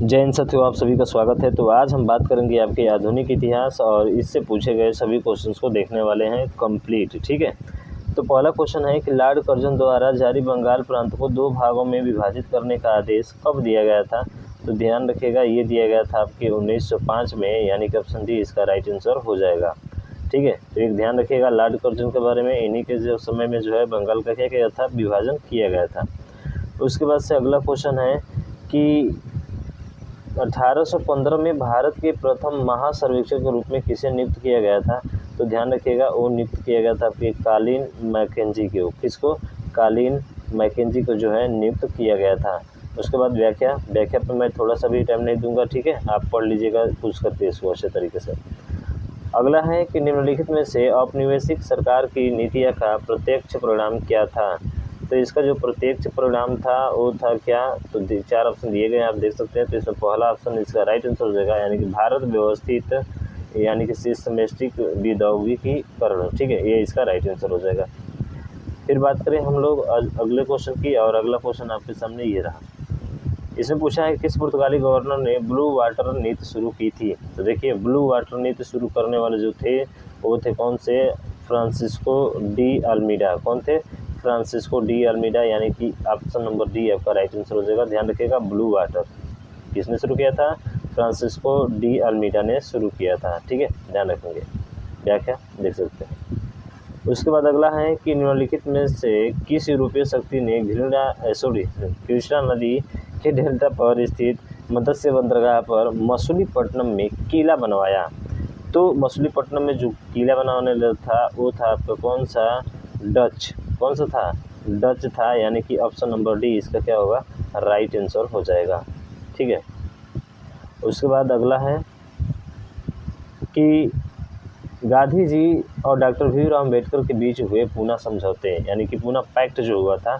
जय हिंद साथियों, आप सभी का स्वागत है। तो आज हम बात करेंगे आपके आधुनिक इतिहास और इससे पूछे गए सभी क्वेश्चंस को देखने वाले हैं कंप्लीट। ठीक है, तो पहला क्वेश्चन है कि लॉर्ड कर्जन द्वारा जारी बंगाल प्रांत को दो भागों में विभाजित करने का आदेश कब दिया गया था। तो ध्यान रखिएगा, ये दिया गया था आपके 1905 में, यानी कि ऑप्शन डी इसका राइट आंसर हो जाएगा। ठीक है, तो एक ध्यान रखिएगा लॉर्ड कर्जन के बारे में, इन्हीं के जो समय में जो है बंगाल का क्या किया था, विभाजन किया गया था। उसके बाद से अगला क्वेश्चन है कि 1815 में भारत के प्रथम महासर्वेक्षक के रूप में किसे नियुक्त किया गया था। तो ध्यान रखिएगा, वो नियुक्त किया गया था आपके कालीन मैकेंजी को। किसको? कालीन मैकेंजी को जो है नियुक्त किया गया था। उसके बाद व्याख्या पर मैं थोड़ा सा भी टाइम नहीं दूंगा। ठीक है, आप पढ़ लीजिएगा पूछ करके इसको अच्छे तरीके से। अगला है कि निम्नलिखित में से औपनिवेशिक सरकार की नीतियों का प्रत्यक्ष परिणाम क्या था। तो इसका जो प्रत्यक्ष परिणाम था वो था क्या। तो चार ऑप्शन दिए गए हैं, आप देख सकते हैं। तो इसमें पहला ऑप्शन इसका राइट आंसर हो जाएगा, यानी कि भारत व्यवस्थित यानी कि सिस्टमेटिक विद्योगीकरण। ठीक है, ये इसका राइट आंसर हो जाएगा। फिर बात करें हम लोग अगले क्वेश्चन की, और अगला क्वेश्चन आपके सामने ये रहा। इसमें पूछा है किस पुर्तगाली गवर्नर ने ब्लू वाटर नीति शुरू की थी। तो देखिए, ब्लू वाटर नीति शुरू करने वाले जो थे वो थे कौन से? Francisco de Almeida. कौन थे? फ्रांसिस्को डी अल्मीडा, यानी कि ऑप्शन नंबर डी आपका राइट आंसर हो जाएगा। ध्यान रखिएगा, ब्लू वाटर किसने शुरू किया था? फ्रांसिस्को डी अल्मीडा ने शुरू किया था। ठीक है, ध्यान रखेंगे, क्या देख सकते हैं। उसके बाद अगला है कि निम्नलिखित में से किस यूरोपीय शक्ति ने कृष्णा नदी के डेल्टा पर स्थित मत्स्य बंदरगाह पर मछलीपट्टनम में किला बनवाया। तो मछलीपट्टनम में जो किला बनाने लगा था वो था आपका कौन सा? डच। कौन सा था? डच था, यानी कि ऑप्शन नंबर डी इसका क्या होगा? राइट आंसर हो जाएगा। ठीक है, उसके बाद अगला है कि गांधी जी और डॉक्टर भीमराव अम्बेडकर के बीच हुए पूना समझौते, यानी कि पूना पैक्ट जो हुआ था,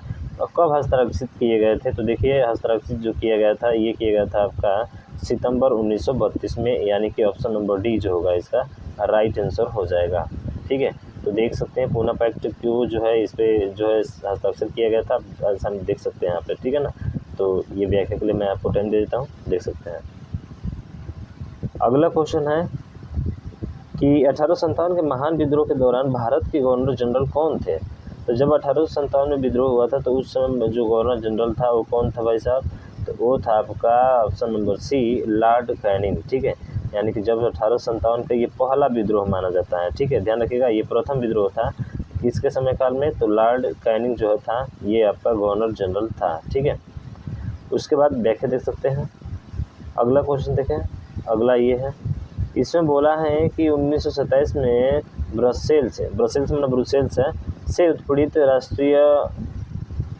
कब हस्ताक्षरित किए गए थे। तो देखिए, हस्ताक्षरित जो किया गया था ये किया गया था आपका सितंबर 1932 में, यानी कि ऑप्शन नंबर डी जो होगा इसका राइट आंसर हो जाएगा। ठीक है, तो देख सकते हैं पूना पैक्ट क्यों जो है इस पर जो है हस्ताक्षर किया गया था, आसानी देख सकते हैं यहाँ पे। ठीक है ना, तो ये व्याख्या के लिए मैं आपको टाइम दे देता हूँ, देख सकते हैं। अगला क्वेश्चन है कि 1857 के महान विद्रोह के दौरान भारत के गवर्नर जनरल कौन थे। तो जब 1857 में विद्रोह हुआ था तो उस समय जो गवर्नर जनरल था वो कौन था भाई साहब? तो वो था आपका option number C, Lord Canning. ठीक है, यानी कि जब 1857 का ये पहला विद्रोह माना जाता है। ठीक है, ध्यान रखिएगा, ये प्रथम विद्रोह था किसके समय काल में? तो लॉर्ड कैनिंग जो था ये आपका गवर्नर जनरल था। ठीक है, उसके बाद व्याख्या देख सकते हैं। अगला क्वेश्चन देखें, अगला ये है, इसमें बोला है कि 1927 में ब्रसेल्स मतलब ब्रुसेल्स से उत्पीड़ित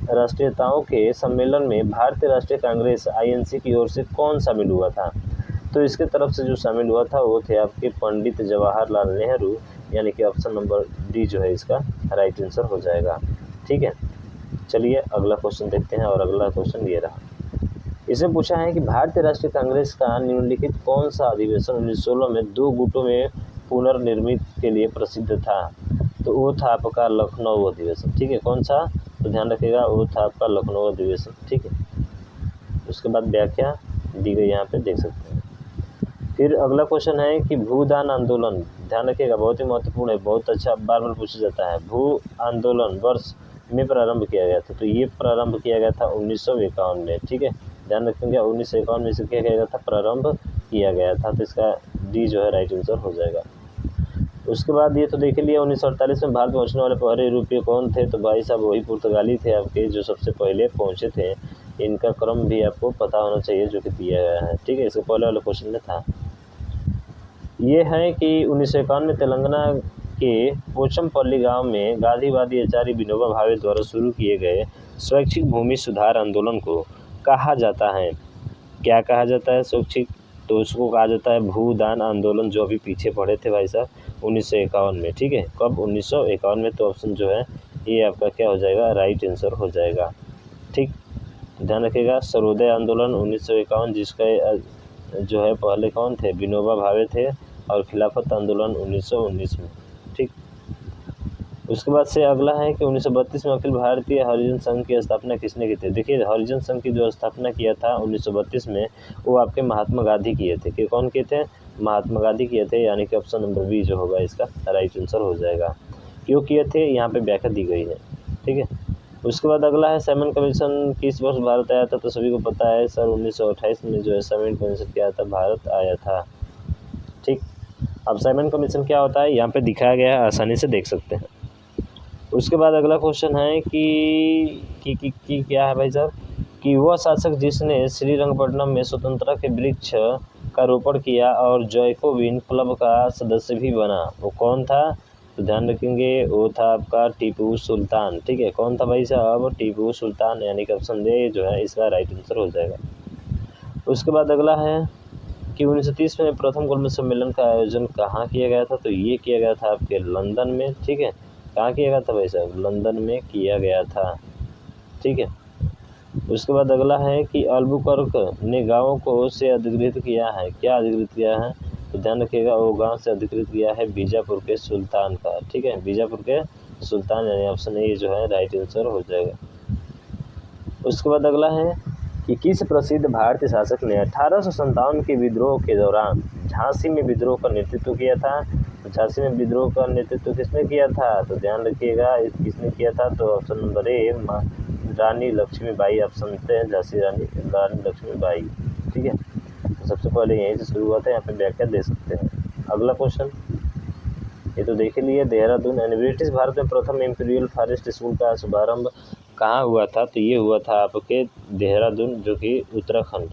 राष्ट्रीयताओं के सम्मेलन में भारतीय राष्ट्रीय कांग्रेस आईएनसी की ओर से कौन शामिल हुआ था। तो इसके तरफ से जो शामिल हुआ था वो थे आपके पंडित जवाहरलाल नेहरू, यानी कि ऑप्शन नंबर डी जो है इसका राइट आंसर हो जाएगा। ठीक है, चलिए अगला क्वेश्चन देखते हैं, और अगला क्वेश्चन ये रहा। इसमें पूछा है कि भारतीय राष्ट्रीय कांग्रेस का निम्नलिखित कौन सा अधिवेशन 1916 में दो गुटों में पुनर्निर्मित के लिए प्रसिद्ध था। तो वो था आपका लखनऊ अधिवेशन। ठीक है, कौन सा? तो ध्यान रखिएगा, वो था आपका लखनऊ अधिवेशन। ठीक है, उसके बाद व्याख्या दी गई यहाँ पे देख सकते हैं। फिर अगला क्वेश्चन है कि भूदान आंदोलन, ध्यान रखिएगा बहुत ही महत्वपूर्ण है, बहुत अच्छा बार बार पूछा जाता है। भू आंदोलन वर्ष में प्रारंभ किया गया था। तो ये प्रारंभ किया गया था 1951 में। ठीक है, ध्यान रखेंगे 1951 में इसे क्या किया गया था? प्रारंभ किया गया था। तो इसका डी जो है राइट आंसर हो जाएगा। उसके बाद ये तो देख लिया 1948 में भारत पहुंचने वाले पहले यूरोपीय कौन थे। तो भाई साहब वही पुर्तगाली थे आपके, जो सबसे पहले पहुंचे थे। इनका क्रम भी आपको पता होना चाहिए जो कि दिया गया है। ठीक है, इसको पहले वाले क्वेश्चन में था। ये है कि 1951 में तेलंगाना के पोचमपल्ली गांव में गांधीवादी आचार्य विनोबा भावे द्वारा शुरू किए गए स्वैच्छिक भूमि सुधार आंदोलन को कहा जाता है। क्या कहा जाता है? स्वैच्छिक। तो उसको कहा जाता है भूदान आंदोलन, जो अभी पीछे पड़े थे भाई साहब 1951 में। ठीक है, कब? 1951 में। तो ऑप्शन जो है ये आपका क्या हो जाएगा? राइट आंसर हो जाएगा। ठीक, ध्यान रखिएगा, सर्वोदय आंदोलन 1951, जिसका जो है पहले कौन थे? विनोबा भावे थे, और खिलाफत आंदोलन 1919 में। ठीक, उसके बाद से अगला है कि 1932 में अखिल भारतीय हरिजन संघ की स्थापना किसने की थी। देखिए हरिजन संघ की जो स्थापना किया था 1932 में, वो आपके महात्मा गांधी किए थे। कि कौन किए थे? महात्मा गांधी किए थे, यानी कि ऑप्शन नंबर बी जो होगा इसका राइट आंसर हो जाएगा। क्यों किए थे यहाँ पे व्याख्या दी गई है, ठीक है। उसके बाद अगला है साइमन कमीशन किस वर्ष भारत आया था। तो सभी को पता है सर 1928 में जो है साइमन कमीशन क्या था, भारत आया था, ठीक। अब साइमन कमीशन क्या होता है यहाँ पे दिखाया गया है, आसानी से देख सकते हैं। उसके बाद अगला क्वेश्चन है कि क्या है भाई साहब, कि वह शासक जिसने श्रीरंगपट्टनम में स्वतंत्रता के वृक्ष का रोपण किया और जैकोबिन क्लब का सदस्य भी बना, वो कौन था। तो ध्यान रखेंगे वो था आपका टीपू सुल्तान, ठीक है। कौन था भाई साहब? टीपू सुल्तान, यानी कि ऑप्शन ए जो है इसका राइट आंसर हो जाएगा। उसके बाद अगला है कि 1930 में प्रथम गोलमेज सम्मेलन का आयोजन कहाँ किया गया था। तो ये किया गया था आपके लंदन में, ठीक है। कहाँ किया गया था भाई साहब? लंदन में किया गया था, ठीक है। उसके बाद अगला है कि अल्बुकर्क ने गाँवों को से अधिकृत किया है। क्या अधिकृत किया है? तो ध्यान रखिएगा वो गांव से अधिकृत किया है बीजापुर के सुल्तान का, ठीक है। बीजापुर के सुल्तान, यानी ऑप्शन ए जो है राइट आंसर हो जाएगा। उसके बाद अगला है कि किस प्रसिद्ध भारतीय शासक ने 1857 के विद्रोह के दौरान झांसी में विद्रोह का नेतृत्व किया था। तो झांसी में विद्रोह का नेतृत्व किसने किया था? तो ध्यान रखिएगा किसने किया था। तो option number A Rani Lakshmibai, option से है झांसी रानी लक्ष्मीबाई, ठीक है। तो सबसे पहले यहीं से शुरू हुआ था, यहाँ पे व्याख्या दे सकते हैं। अगला क्वेश्चन ये तो देख लिए, देहरादून यानी ब्रिटिश भारत में प्रथम इंपीरियल फॉरेस्ट स्कूल का शुभारंभ कहाँ हुआ था। तो ये हुआ था आपके देहरादून, जो कि उत्तराखंड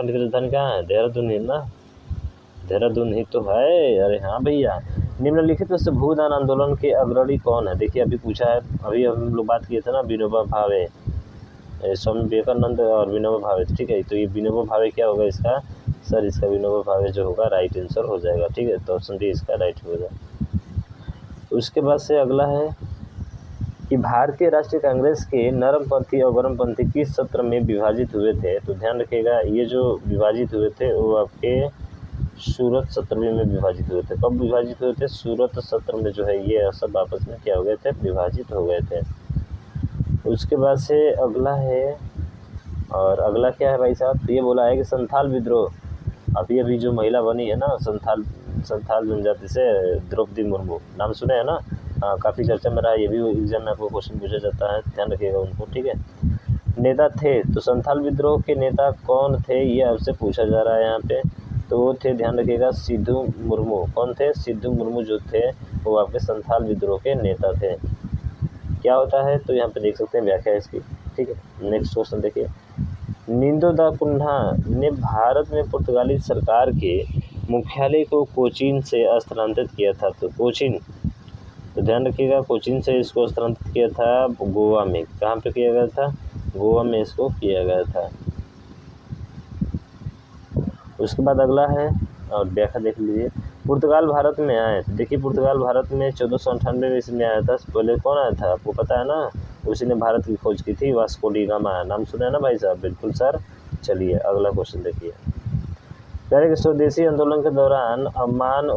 की राजधानी कहाँ है? देहरादून ही ना, देहरादून ही तो है। अरे हाँ भैया। निम्नलिखित में से भूदान आंदोलन के अग्रणी कौन है। देखिए अभी पूछा है, अभी हम लोग बात किए थे ना विनोबा भावे, स्वामी विवेकानंद और विनोबा भावे, ठीक है। तो ये विनोबा भावे क्या होगा इसका सर? इसका विनोबा भावे जो होगा राइट आंसर हो जाएगा, ठीक है। तो ऑप्शन डी इसका राइट होगा। उसके बाद से अगला है कि भारतीय राष्ट्रीय कांग्रेस के नरमपंथी और गर्मपंथी किस सत्र में विभाजित हुए थे। तो ध्यान रखिएगा ये जो विभाजित हुए थे वो आपके सूरत सत्र में विभाजित हुए थे। कब विभाजित हुए थे? सूरत सत्र में जो है ये सब आपस में क्या हो गए थे? विभाजित हो गए थे। उसके बाद से अगला है, और अगला क्या है भाई साहब? तो ये बोला है कि संथाल विद्रोह, अभी अभी जो महिला बनी है ना संथाल जनजाति से, द्रौपदी मुर्मू, नाम सुने हैं ना? काफ़ी चर्चा में रहा, ये भी एग्जाम में आपको क्वेश्चन पूछा जाता है, ध्यान रखिएगा उनको, ठीक है। नेता थे, तो संथाल विद्रोह के नेता कौन थे ये आपसे पूछा जा रहा है यहाँ पे। तो वो थे, ध्यान रखिएगा, सिद्धू मुर्मू। कौन थे? सिद्धू मुर्मू जो थे वो आपके संथाल विद्रोह के नेता थे। क्या होता है? तो यहाँ पे देख सकते हैं व्याख्या इसकी, ठीक है। नेक्स्ट क्वेश्चन देखिए, निंदो दा कुन्हा ने भारत में पुर्तगाली सरकार के मुख्यालय को कोचीन से स्थानांतरित किया था। तो कोचीन, तो ध्यान रखिएगा कोचीन से इसको स्थानांतरित किया था गोवा में। कहाँ पे किया गया था? गोवा में इसको किया गया था। उसके बाद अगला है, और व्याख्या देख लीजिए, पुर्तगाल भारत में आए। देखिए पुर्तगाल भारत में 1498 ईस्वी में आया था। पहले कौन आया था आपको पता है ना? उसी ने भारत की खोज की थी, वास्को डी गामा, नाम सुना है ना भाई साहब? बिल्कुल सर। चलिए अगला क्वेश्चन देखिए, कह कि स्वदेशी आंदोलन के दौरान अमान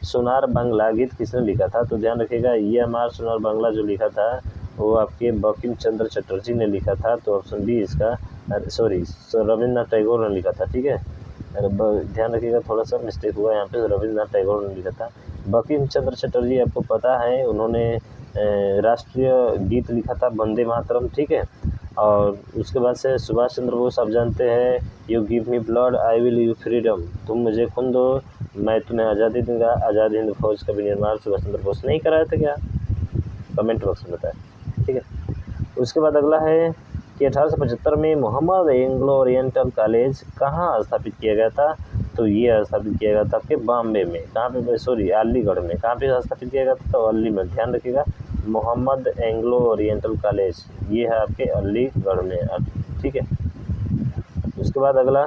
सोनार बांग्ला गीत किसने लिखा था। तो ध्यान रखिएगा ये अमार सोनार बांग्ला जो लिखा था वो आपके बंकिम चंद्र चटर्जी ने लिखा था। तो ऑप्शन बी इसका रविन्द्रनाथ टैगोर ने लिखा था, ठीक है। ध्यान रखिएगा थोड़ा सा मिस्टेक हुआ यहाँ पे, रविन्द्रनाथ टैगोर ने लिखा था। बंकिम चंद्र चटर्जी आपको पता है उन्होंने राष्ट्रीय गीत लिखा था वंदे मातरम, ठीक है। और उसके बाद से सुभाष चंद्र बोस आप जानते हैं, you give me blood I will you freedom, तुम मुझे खून दो मैं तुम्हें आज़ादी दूंगा। आज़ाद हिंद फौज का भी निर्माण सुभाष चंद्र बोस नहीं कराया था क्या? कमेंट बॉक्स में बताएं, ठीक है। उसके बाद अगला है कि 1875 में मोहम्मद एंग्लो ओरिएंटल कॉलेज कहाँ स्थापित किया गया था। तो ये स्थापित किया गया था आपके बॉम्बे में। कहाँ पे? अलीगढ़ में। कहाँ पे स्थापित किया गया था? तो अली में। ध्यान रखिएगा मोहम्मद एंग्लो ओरिएंटल कॉलेज ये है आपके अलीगढ़ में, ठीक है। उसके बाद अगला,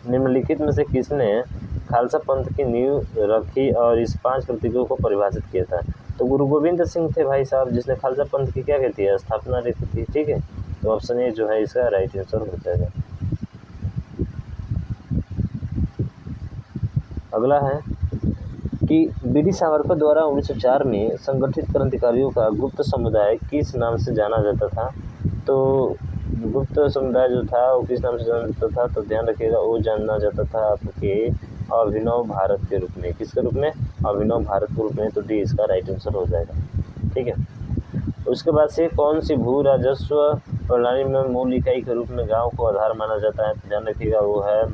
निम्नलिखित में से किसने खालसा पंथ की नींव रखी और इस 5 प्रतीकों को परिभाषित किया था। तो गुरु गोविंद सिंह थे भाई साहब, जिसने खालसा पंथ की क्या कहती है? स्थापना रखी थी, ठीक है। तो ऑप्शन ए जो है इसका राइट आंसर हो जाएगा। अगला है कि बी.डी. सावरकर द्वारा 1904 में संगठित क्रांतिकारियों का गुप्त समुदाय किस नाम से जाना जाता था। तो गुप्त समुदाय जो था वो किस नाम से जाना जाता था, तो ध्यान रखिएगा वो जाना जाता था आपके अभिनव भारत के रूप में। किसके रूप में? अभिनव भारत के रूप में। तो डी इसका राइट आंसर हो जाएगा। ठीक है। उसके बाद से कौन सी भू राजस्व प्रणाली में मूल इकाई के रूप में गांव को आधार माना जाता है, तो ध्यान रखिएगा वो है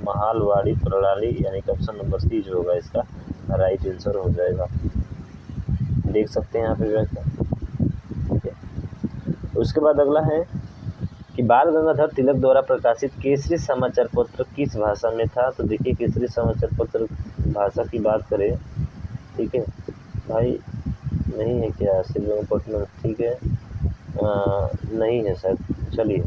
महालवाड़ी प्रणाली, यानी कि ऑप्शन नंबर सी जो होगा इसका राइट आंसर हो जाएगा। देख सकते हैं यहाँ पे व्याख्या। ठीक है। उसके बाद अगला है कि बाल गंगाधर तिलक द्वारा प्रकाशित केसरी समाचार पत्र किस भाषा में था। तो देखिए केसरी समाचार पत्र भाषा की बात करें, ठीक है भाई, नहीं है क्या श्रीरंगपट्टनम, ठीक है नहीं है शायद। चलिए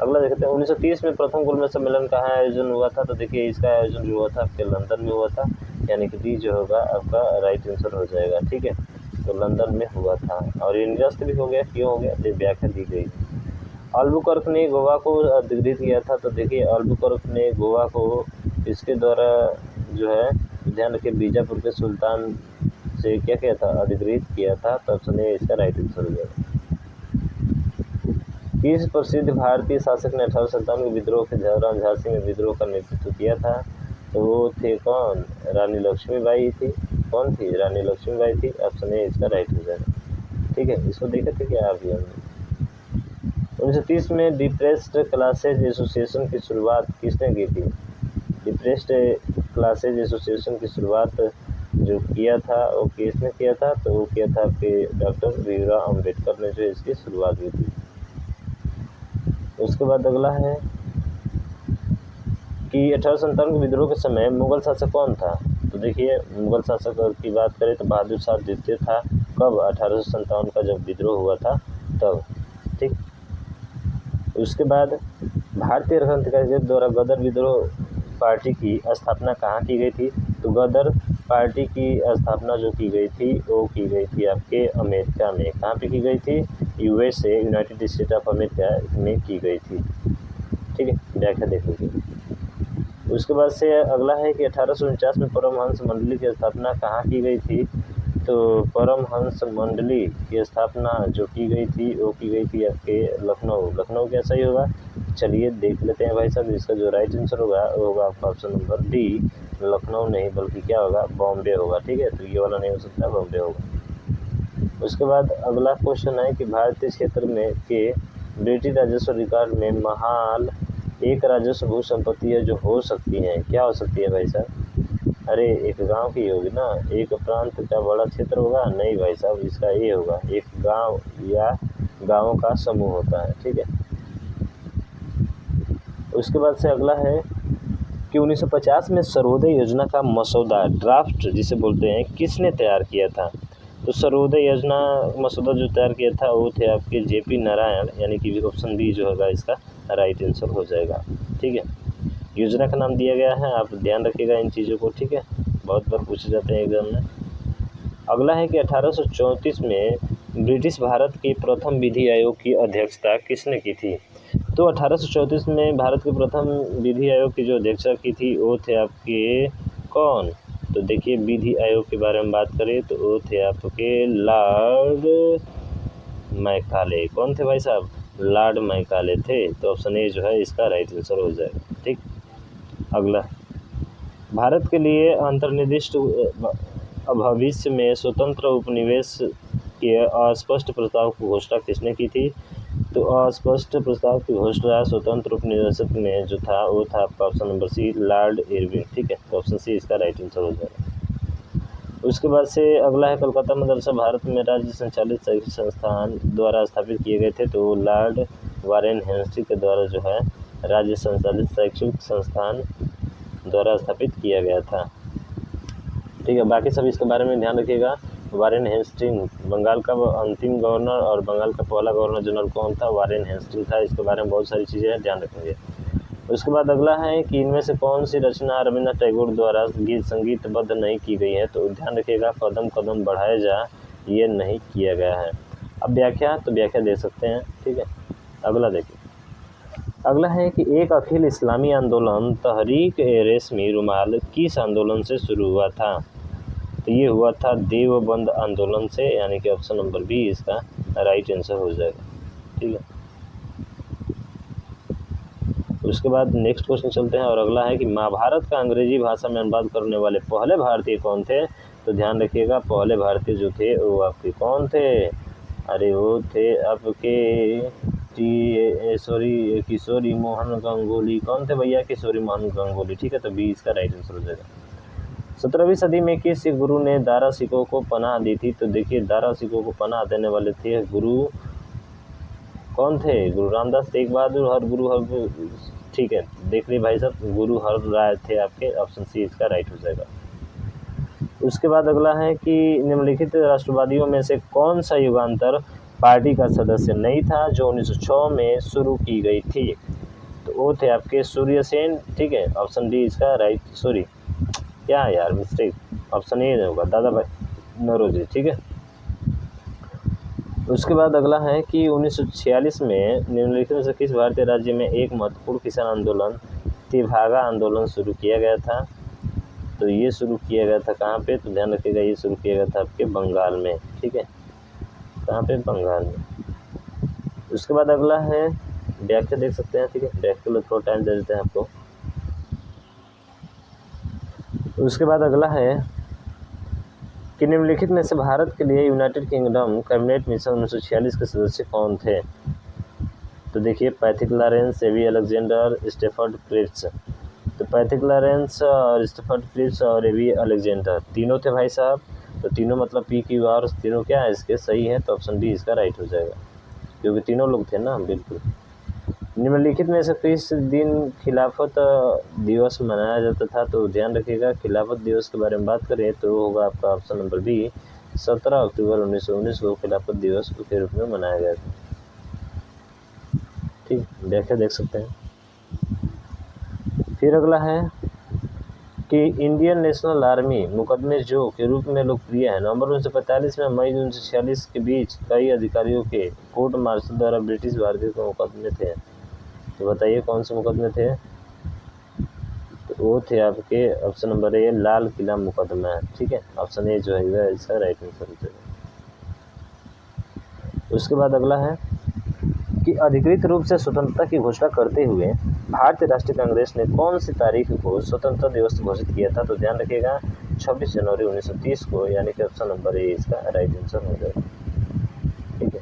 अगला देखते हैं। 1930 में प्रथम गोलमेज सम्मेलन कहाँ आयोजन हुआ था। तो देखिए इसका आयोजन जो हुआ था आपके लंदन में हुआ था, यानी कि डी जो होगा आपका राइट आंसर हो जाएगा। ठीक है, तो लंदन में हुआ था और ये निरस्त भी हो गया। क्यों हो गया, तो व्याख्या दी गई। अल्बुकर्क ने गोवा को अधिकृत किया था। तो देखिए अल्बुकर्क ने गोवा को इसके द्वारा जो है, ध्यान रखिए, बीजापुर के सुल्तान से क्या किया था, अधिकृत किया था। तो ऑप्शन ए इसका राइट आंसर हो जाएगा। किस प्रसिद्ध भारतीय शासक ने 1857 के विद्रोह के दौरान झांसी में विद्रोह का नेतृत्व किया था। तो वो थे कौन, रानी लक्ष्मीबाई थी। कौन थी, रानी लक्ष्मीबाई थी। ऑप्शन ए इसका राइट हो जाएगा। ठीक है, इसको देखे थे क्या आप। 1930 में डिप्रेस्ड क्लासेज एसोसिएशन की शुरुआत किसने की थी। डिप्रेस्ड क्लासेज एसोसिएशन की शुरुआत जो किया था वो किसने किया था, तो वो किया था आपके डॉक्टर भीमराव अम्बेडकर ने जो इसकी शुरुआत की थी। उसके बाद अगला है कि 1857 के विद्रोह के समय मुगल शासक कौन था। तो देखिए मुगल शासक की बात करें तो बहादुर शाह द्वितीय था। कब, 1857 का जब विद्रोह हुआ था तब। ठीक, उसके बाद भारतीय क्रांतिकारियों द्वारा गदर विद्रोह पार्टी की स्थापना कहाँ की गई थी। तो गदर पार्टी की स्थापना जो की गई थी वो की गई थी आपके अमेरिका में। कहाँ पे की गई थी, USA, United state of America में की गई थी। ठीक है, व्याख्या देख लीजिए। उसके बाद से अगला है कि 1849 में परमहंस मंडली की स्थापना कहाँ की गई थी। तो परमहंस मंडली की स्थापना जो की गई थी वो की गई थी आपके लखनऊ। लखनऊ कैसा ही होगा, चलिए देख लेते हैं भाई साहब। इसका जो राइट आंसर होगा वो होगा आपका ऑप्शन नंबर डी, लखनऊ नहीं बल्कि क्या होगा, बॉम्बे होगा। ठीक है, तो ये वाला नहीं हो सकता, बॉम्बे होगा। उसके बाद अगला क्वेश्चन है कि भारतीय क्षेत्र में के ब्रिटिश राजस्व रिकॉर्ड में महाल एक राजस्व भू संपत्ति है जो हो सकती है। क्या हो सकती है भाई साहब, अरे एक गांव की होगी ना, एक प्रांत का बड़ा क्षेत्र होगा। नहीं भाई साहब, इसका ये होगा, एक गांव या गांवों का समूह होता है। ठीक है, उसके बाद से अगला है कि 1950 में सर्वोदय योजना का मसौदा, ड्राफ्ट जिसे बोलते हैं, किसने तैयार किया था। तो सर्वोदय योजना मसौदा जो तैयार किया था वो थे आपके जेपी नारायण, यानी कि ऑप्शन बी जो होगा इसका राइट आंसर हो जाएगा। ठीक है, योजना का नाम दिया गया है, आप ध्यान रखिएगा इन चीज़ों को। ठीक है, बहुत बार पूछे जाते हैं एग्जाम में। अगला है कि 1834 में ब्रिटिश भारत के प्रथम विधि आयोग की अध्यक्षता किसने की थी। तो 1834 में भारत के प्रथम विधि आयोग की जो अध्यक्षता की थी वो थे आपके कौन। तो देखिए विधि आयोग के बारे में बात करें तो वो थे आपके लॉर्ड मैकाले। कौन थे भाई साहब, लॉर्ड मैकाले थे। तो ऑप्शन ए जो है इसका राइट आंसर हो जाएगा। ठीक, अगला, भारत के लिए अंतर्निर्दिष्ट भविष्य में स्वतंत्र उपनिवेश के अस्पष्ट प्रस्ताव की घोषणा किसने की थी। तो अस्पष्ट प्रस्ताव की घोषणा स्वतंत्र उपनिवेश में जो था वो था आपका option number C, Lord Irwin. ठीक है, तो ऑप्शन सी इसका राइट आंसर हो जाएगा। उसके बाद से अगला है कलकत्ता मदरसा भारत में राज्य संचालित शैक्षिक संस्थान द्वारा स्थापित किए गए थे। तो लॉर्ड वारेन हेस्टिंग्स के द्वारा जो है राज्य संचालित शैक्षिक संस्थान द्वारा स्थापित किया गया था। ठीक है, बाकी सब इसके बारे में ध्यान रखिएगा। वारेन हेस्टिंग्स बंगाल का अंतिम गवर्नर और बंगाल का पहला गवर्नर जनरल कौन था, वारेन हेस्टिंग्स था। इसके बारे में बहुत सारी चीज़ें हैं, ध्यान रखेंगे। उसके बाद अगला है कि इनमें से कौन सी रचना रविन्द्रनाथ टैगोर द्वारा गीत संगीतबद्ध नहीं की गई है। तो ध्यान रखिएगा, कदम कदम बढ़ाए जा ये नहीं किया गया है। अब व्याख्या, तो व्याख्या दे सकते हैं। ठीक है, अगला देखिए। अगला है कि एक अखिल इस्लामी आंदोलन तहरीक ए रेशमी रुमाल किस आंदोलन से शुरू हुआ था। तो ये हुआ था देवबंद आंदोलन से, यानी कि ऑप्शन नंबर बी इसका राइट आंसर हो जाएगा। ठीक है, उसके बाद नेक्स्ट क्वेश्चन चलते हैं और अगला है कि महाभारत का अंग्रेजी भाषा में अनुवाद करने वाले पहले भारतीय कौन थे। तो ध्यान रखिएगा, पहले भारतीय जो थे वो आपके कौन थे, अरे वो थे आपके किशोरी मोहन गांगुली। कौन थे भैया? किशोरी मोहन गांगुली। ठीक है, तो बी इसका राइट आंसर हो जाएगा। 17वीं सदी में किस गुरु ने दारा सिखों को पनाह दी थी। तो देखिए, दारा सिखों को पनाह देने वाले थे गुरु कौन थे? गुरु रामदास तेग बहादुर, हर गुरु हर, ठीक है, देख लीजिए भाई साहब, गुरु हर राय थे आपके, ऑप्शन सी इसका राइट हो जाएगा। उसके बाद अगला है कि निम्नलिखित राष्ट्रवादियों में से कौन सा युगांतर पार्टी का सदस्य नहीं था जो 1906 में शुरू की गई थी। तो वो थे आपके सूर्य सेन। ठीक है, ऑप्शन डी इसका राइट, सॉरी क्या है यार मिस्टेक, ऑप्शन ए होगा, दादा भाई नौरोजी। ठीक है, उसके बाद अगला है कि 1946 में निम्नलिखित में से किस भारतीय राज्य में एक महत्वपूर्ण किसान आंदोलन तेभागा आंदोलन शुरू किया गया था। तो ये शुरू किया गया था कहाँ पे? तो ध्यान रखिएगा, ये शुरू किया गया था आपके बंगाल में। ठीक है, कहाँ पे? बंगाल में। उसके बाद अगला है व्याख्या, देख सकते हैं। ठीक है, व्याख्या में थोड़ा टाइम दे देते हैं आपको। उसके बाद अगला है कि निम्नलिखित में से भारत के लिए यूनाइटेड किंगडम कैबिनेट मिशन 1946 के सदस्य कौन थे। तो देखिए, पैथिक लॉरेंस, सेवी अलेक्जेंडर, स्टेफर्ड क्रिप्स। तो पैथिक लॉरेंस और स्टेफर्ड क्रिप्स और एवी अलेक्जेंडर तीनों थे भाई साहब। तो तीनों मतलब पी क्यू आर तीनों क्या है इसके सही है, तो ऑप्शन बी इसका राइट हो जाएगा, क्योंकि तीनों लोग थे ना। बिल्कुल। निम्नलिखित में से किस दिन खिलाफत दिवस मनाया जाता था। तो ध्यान रखिएगा, खिलाफत दिवस के बारे में बात करें तो होगा आपका ऑप्शन नंबर बी 17 अक्टूबर 1919 को खिलाफत दिवस के रूप में मनाया गया था। ठीक, व्याख्या देख सकते हैं। फिर अगला है कि इंडियन नेशनल आर्मी मुकदमे जो के रूप में लोकप्रिय है। नवंबर 1945 में मई 1946 के बीच कई अधिकारियों के कोर्ट मार्शल द्वारा ब्रिटिश भारतीयों के मुकदमे थे। तो बताइए कौन से मुकदमे थे। तो वो थे आपके ऑप्शन नंबर ए लाल किला मुकदमा। ठीक है, ऑप्शन ए जो है इसका राइट आंसर हो जाएगा। उसके बाद अगला है कि अधिकृत रूप से स्वतंत्रता की घोषणा करते हुए भारतीय राष्ट्रीय कांग्रेस ने कौन सी तारीख को स्वतंत्रता दिवस घोषित किया था। तो ध्यान रखिएगा 26 जनवरी 1930 को, यानी कि ऑप्शन नंबर ए इसका राइट आंसर हो जाएगा। ठीक है,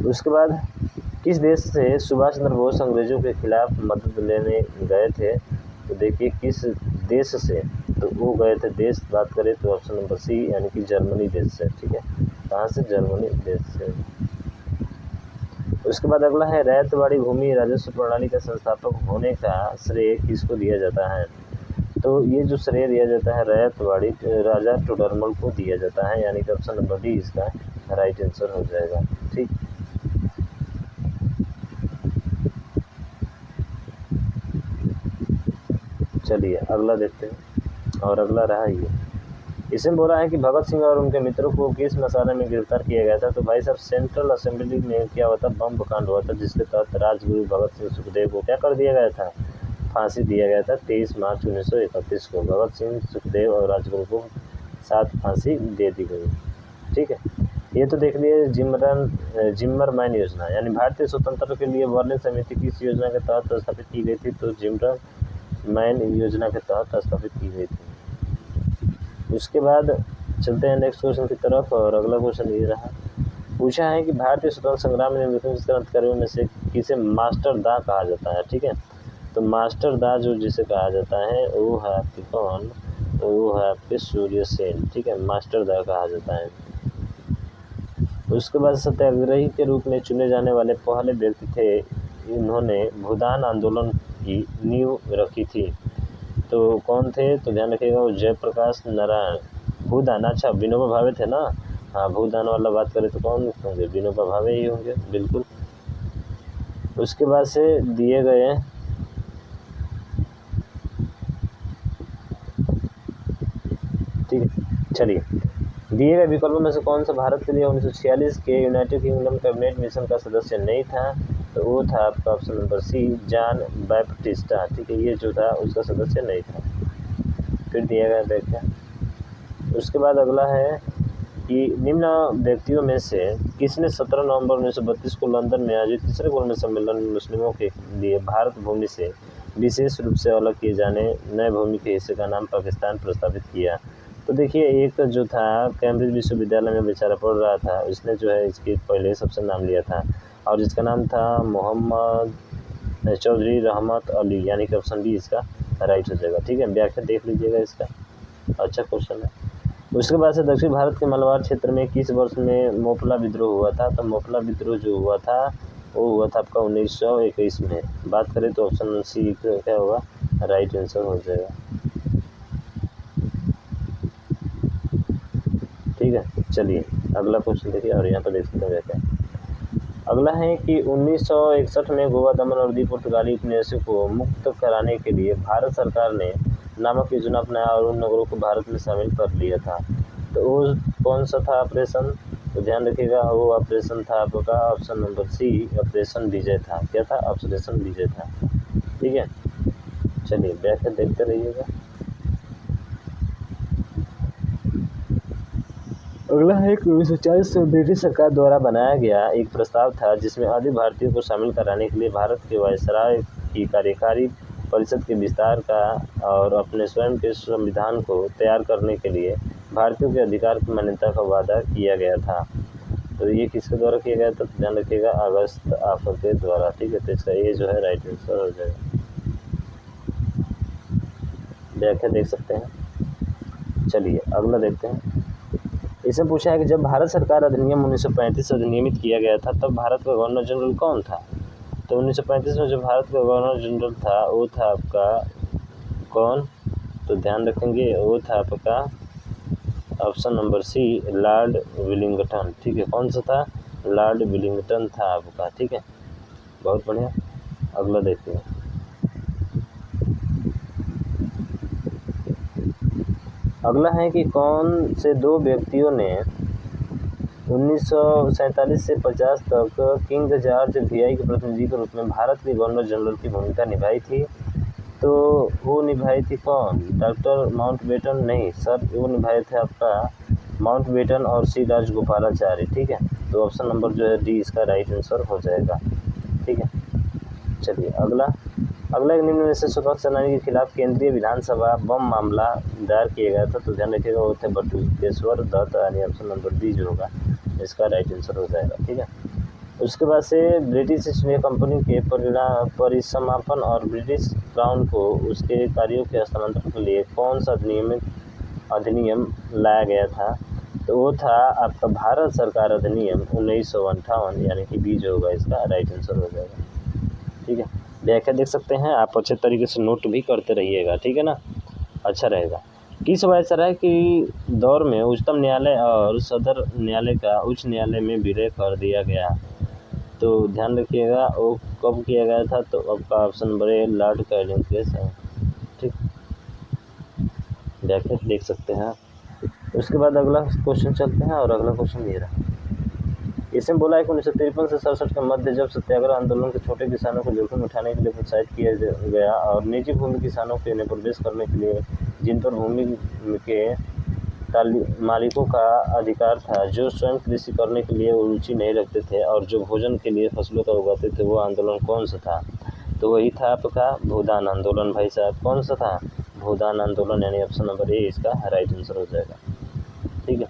उसके बाद किस देश से सुभाष चंद्र बोस अंग्रेजों के खिलाफ मदद लेने गए थे। तो देखिए, किस देश से, तो वो गए थे, देश बात करें तो ऑप्शन नंबर सी यानी कि जर्मनी देश से। ठीक है, कहाँ से? जर्मनी देश से। उसके बाद अगला है रैयतवाड़ी भूमि राजस्व प्रणाली का संस्थापक होने का श्रेय किसको दिया जाता है। तो ये जो श्रेय दिया जाता है रैयतवाड़ी राजा टोडरमल को दिया जाता है, यानी कि ऑप्शन नंबर डी इसका राइट आंसर हो जाएगा। ठीक, चलिए अगला देखते हैं और अगला रहा ये, इसमें बोला है कि भगत सिंह और उनके मित्रों को किस मसाले में गिरफ्तार किया गया था। तो भाई साहब सेंट्रल असेंबली में क्या हुआ था, बम कांड हुआ था, जिसके तहत राजगुरु भगत सिंह सुखदेव को क्या कर दिया गया था, फांसी दिया गया था। 23 मार्च 1931 को भगत सिंह, सुखदेव और राजगुरु को साथ फांसी दे दी गई। ठीक है, ये तो देख लिए जिम्मरमैन योजना, यानी भारतीय स्वतंत्रता के लिए बर्लिन समिति किस योजना के तहत स्थापित की गई थी। तो जिम्मरमैन योजना के तहत स्थापित की गई थी। उसके बाद चलते हैं नेक्स्ट क्वेश्चन की तरफ और अगला क्वेश्चन ये रहा, पूछा है कि भारतीय स्वतंत्रता संग्राम में निम्नलिखित क्रांतिकारियों में से किसे मास्टर दा कहा जाता है। ठीक है, तो मास्टर दा जो जिसे कहा जाता है वो है आपके कौन, वो है आपके सूर्य सेन। ठीक है, मास्टर दा कहा जाता है। उसके बाद सत्याग्रही के रूप में चुने जाने वाले पहले व्यक्ति थे, इन्होंने भूदान आंदोलन की नींव रखी थी। तो कौन थे? तो ध्यान रखिएगा, वो जयप्रकाश नारायण। भूदान, अच्छा विनोबा भावे थे ना। हाँ, भूदान वाला बात करें तो कौन होंगे? विनोबा भावे ही होंगे, बिल्कुल। उसके बाद से दिए गए ठीक है, चलिए दिए गए विकल्पों में से कौन सा भारत के लिए 1946 के यूनाइटेड किंगडम कैबिनेट मिशन का सदस्य नहीं था। तो वो था आपका option number C John Baptista. ठीक है, ये जो था उसका सदस्य नहीं था। फिर दिया गया व्याख्या। उसके बाद अगला है कि निम्न व्यक्तियों में से किसने 17 नवंबर 1932 को लंदन में आयोजित तीसरे गोलमेज सम्मेलन में मुस्लिमों के लिए भारत भूमि से विशेष रूप से अलग किए जाने नए भूमि के हिस्से का नाम पाकिस्तान प्रस्तावित किया? तो देखिए, एक जो था कैम्ब्रिज विश्वविद्यालय में बेचारा पढ़ रहा था, उसने जो है इसके पहले सबसे नाम लिया था और जिसका नाम था मोहम्मद चौधरी रहमत अली, यानी कि ऑप्शन बी इसका राइट हो जाएगा। ठीक है, व्याख्या देख लीजिएगा इसका, अच्छा क्वेश्चन है। उसके बाद से दक्षिण भारत के मलबार क्षेत्र में किस वर्ष में मोपला विद्रोह हुआ था? तो मोपला विद्रोह जो हुआ था वो हुआ था आपका 1921 में। बात करें तो ऑप्शन सी क्या होगा, राइट आंसर हो जाएगा। ठीक है, चलिए अगला क्वेश्चन देखिए और यहाँ पर देख सकते हैं क्या। अगला है कि 1961 में गोवा, दमन और दीव पुर्तगाली उपनिवेशों को मुक्त कराने के लिए भारत सरकार ने नामक योजना अपनाया और उन नगरों को भारत में शामिल कर लिया था। तो वो कौन सा था ऑपरेशन? तो ध्यान रखिएगा, वो ऑपरेशन था आपका ऑप्शन नंबर सी, ऑपरेशन विजय था। क्या था? ऑपरेशन विजय था। ठीक है, चलिए व्याख्या देखते रहिएगा। अगला है कि 1940 में ब्रिटिश सरकार द्वारा बनाया गया एक प्रस्ताव था जिसमें आदि भारतीयों को शामिल कराने के लिए भारत के वायसराय की कार्यकारी परिषद के विस्तार का और अपने स्वयं के संविधान को तैयार करने के लिए भारतीयों के अधिकार की मान्यता का वादा किया गया था। तो ये किसके द्वारा किया गया था? ध्यान रखिएगा, अगस्त आफर के द्वारा। ठीक है, तो इसका ये जो है राइट आंसर हो जाएगा। व्याख्या देख सकते हैं। चलिए अगला देखते हैं। इसमें पूछा है कि जब भारत सरकार अधिनियम 1935 अधिनियमित किया गया था तब भारत का गवर्नर जनरल कौन था? तो 1935 में जो भारत का गवर्नर जनरल था वो था आपका कौन? तो ध्यान रखेंगे, वो था आपका option number C, Lord Willingdon. ठीक है, कौन सा था? लॉर्ड विलिंगटन था आपका। ठीक है, बहुत बढ़िया। अगला देखते हैं। अगला है कि कौन से दो व्यक्तियों ने 1947 से 50 तक किंग जॉर्ज वीआई के प्रतिनिधि के रूप में भारत के गवर्नर जनरल की भूमिका निभाई थी? तो वो निभाई थी कौन? Doctor Mountbatten? नहीं सर, वो निभाए थे आपका माउंटबेटन और सी राजगोपालाचारी। ठीक है, तो ऑप्शन नंबर जो है डी इसका राइट आंसर हो जाएगा। ठीक है, चलिए अगला एक निम्न में से स्वतंत्र सेनानी के खिलाफ केंद्रीय विधानसभा बम मामला दायर किया गया था। तो ध्यान रखिएगा, वो थे बटुकेश्वर दत्त, यानी ऑप्शन नंबर डी जो होगा इसका राइट आंसर हो जाएगा। ठीक है, उसके बाद से ब्रिटिश ईस्ट इंडिया कंपनी के परिसमापन और ब्रिटिश क्राउन को उसके कार्यों के हस्तांतरण के लिए कौन सा अधिनियम लाया गया था? तो वो था आपका भारत सरकार अधिनियम 1958, यानी कि बी जो होगा इसका राइट आंसर हो जाएगा। ठीक है, व्याख्या देख सकते हैं, आप अच्छे तरीके से नोट भी करते रहिएगा। ठीक है ना, अच्छा रहेगा। किस वायसराय के दौर में उच्चतम न्यायालय और सदर न्यायालय का उच्च न्यायालय में विलय कर दिया गया? तो ध्यान रखिएगा, वो कब किया गया था? तो आपका ऑप्शन नंबर ए, लॉर्ड कैनिंग है। ठीक, व्याख्या देख सकते हैं। उसके बाद अगला क्वेश्चन चलते हैं और अगला क्वेश्चन ये रहा। इसमें बोला है कि 1953 से 67 के मध्य जब सत्याग्रह आंदोलन के छोटे किसानों को जोखिम उठाने के लिए प्रोत्साहित किया गया और निजी भूमि किसानों के इन्हें प्रवेश करने के लिए जिन पर भूमि के मालिकों का अधिकार था, जो स्वयं कृषि करने के लिए रुचि नहीं रखते थे और जो भोजन के लिए फसलों का उगाते थे, वो आंदोलन कौन सा था? तो वही था आपका भूदान आंदोलन। भाई साहब, कौन सा था? भूदान आंदोलन, यानी ऑप्शन नंबर ए इसका राइट आंसर हो जाएगा। ठीक है,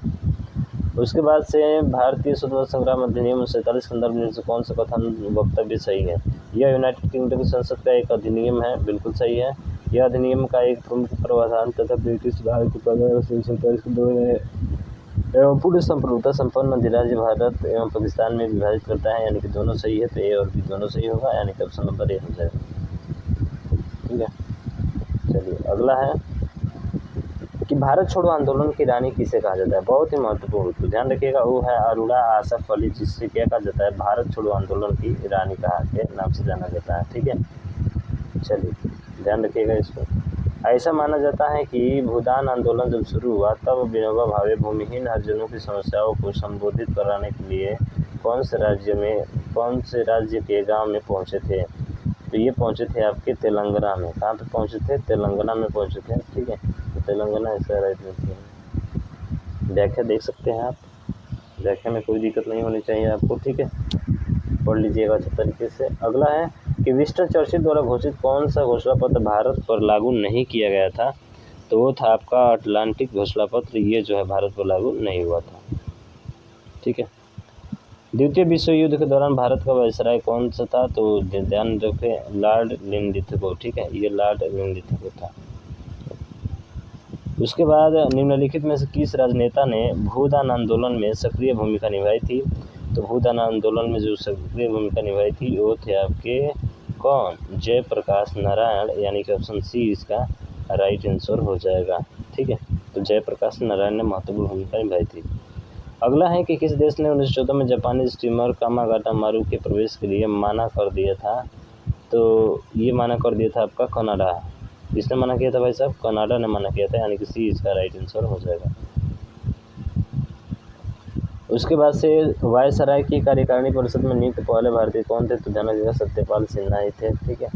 उसके बाद से भारतीय स्वतंत्रता संग्राम अधिनियम 1947 के संदर्भ में से कौन सा कथन वक्तव्य सही है? यह यूनाइटेड किंगडम की संसद का एक अधिनियम है, बिल्कुल सही है। यह अधिनियम का एक प्रमुख प्रावधान तथा ब्रिटिश भारत को 15 अगस्त 1947 को दो एवं पूर्ण संप्रभुता संपन्न अधिराज्य भारत एवं पाकिस्तान में विभाजित करता है, यानी कि दोनों सही है। तो ए और बी दोनों सही होगा, यानी कि ऑप्शन नंबर ए हो जाएगा। ठीक है, चलिए अगला है कि भारत छोड़ो आंदोलन की रानी किसे कहा जाता है? बहुत ही महत्वपूर्ण, तो ध्यान रखिएगा, वो है अरुणा आसफ अली, जिससे क्या कहा जाता है? भारत छोड़ो आंदोलन की रानी कहा के नाम से जाना जाता है। ठीक है, चलिए ध्यान रखिएगा इसको। ऐसा माना जाता है कि भूदान आंदोलन जब शुरू हुआ तब विनोबा भावे भूमिहीन हरिजनों की समस्याओं को संबोधित कराने के लिए कौन से राज्य के गांव में पहुंचे थे? तो ये पहुंचे थे आपके तेलंगाना में। कहाँ पे पहुंचे थे? तेलंगाना में पहुंचे थे। ठीक है, तेलंगाना इसका राइट आंसर है। व्याख्या देख सकते हैं आप, व्याख्या में कोई दिक्कत नहीं होनी चाहिए आपको, ठीक है, पढ़ लीजिएगा अच्छे तरीके से। अगला है कि विंस्टन चर्चिल द्वारा घोषित कौन सा घोषणा पत्र भारत पर लागू नहीं किया गया था? तो वो था आपका अटलांटिक घोषणा पत्र, ये जो है भारत पर लागू नहीं हुआ था, ठीक है। द्वितीय विश्व युद्ध के दौरान भारत का वायसराय कौन सा था? तो ध्यान रखें लॉर्ड लिनलिथगो, ठीक है, ये लॉर्ड लिनलिथगो था। उसके बाद निम्नलिखित में से किस राजनेता ने भूदान आंदोलन में सक्रिय भूमिका निभाई थी? तो भूदान आंदोलन में जो सक्रिय भूमिका निभाई थी वो थे आपके कौन? जयप्रकाश नारायण, यानी कि ऑप्शन सी इसका राइट आंसर हो जाएगा, ठीक है। तो जयप्रकाश नारायण ने महत्वपूर्ण भूमिका निभाई थी। अगला है कि किस देश ने 1914 में जापानी स्टीमर कामागाटा मारू के प्रवेश के लिए मना कर दिया था? तो ये मना कर दिया था आपका कनाडा। किसने मना किया था भाई साहब? कनाडा ने मना किया था, यानी कि सी इसका राइट आंसर हो जाएगा। उसके बाद से वायसराय की कार्यकारिणी परिषद में नियुक्त पहले भारतीय कौन थे? तो ध्यान रखिएगा सत्यपाल सिन्हा ही थे, ठीक है।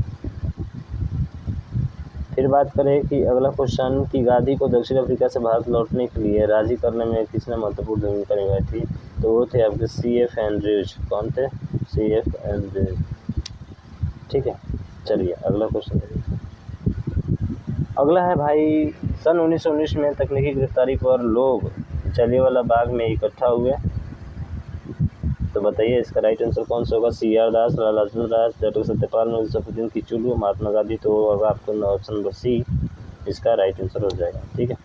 फिर बात करें कि अगला क्वेश्चन कि गांधी को दक्षिण अफ्रीका से भारत लौटने के लिए राजी करने में किसने महत्वपूर्ण भूमिका निभाई थी? तो वो थे आपके CF एंड्रयूज। कौन थे? CF एंड्रयूज, ठीक है। चलिए अगला क्वेश्चन देखिए। अगला है भाई, सन 1919 में तकनीकी गिरफ्तारी पर लोग जलियांवाला बाग में इकट्ठा हुए, तो बताइए इसका राइट आंसर कौन सा होगा? CR दास, लाला लाजपत राय, डॉक्टर सत्यपाल मलिक, सैफुद्दीन किचलू, महात्मा गांधी। तो होगा आपको ऑप्शन नंबर सी इसका राइट आंसर हो जाएगा, ठीक है।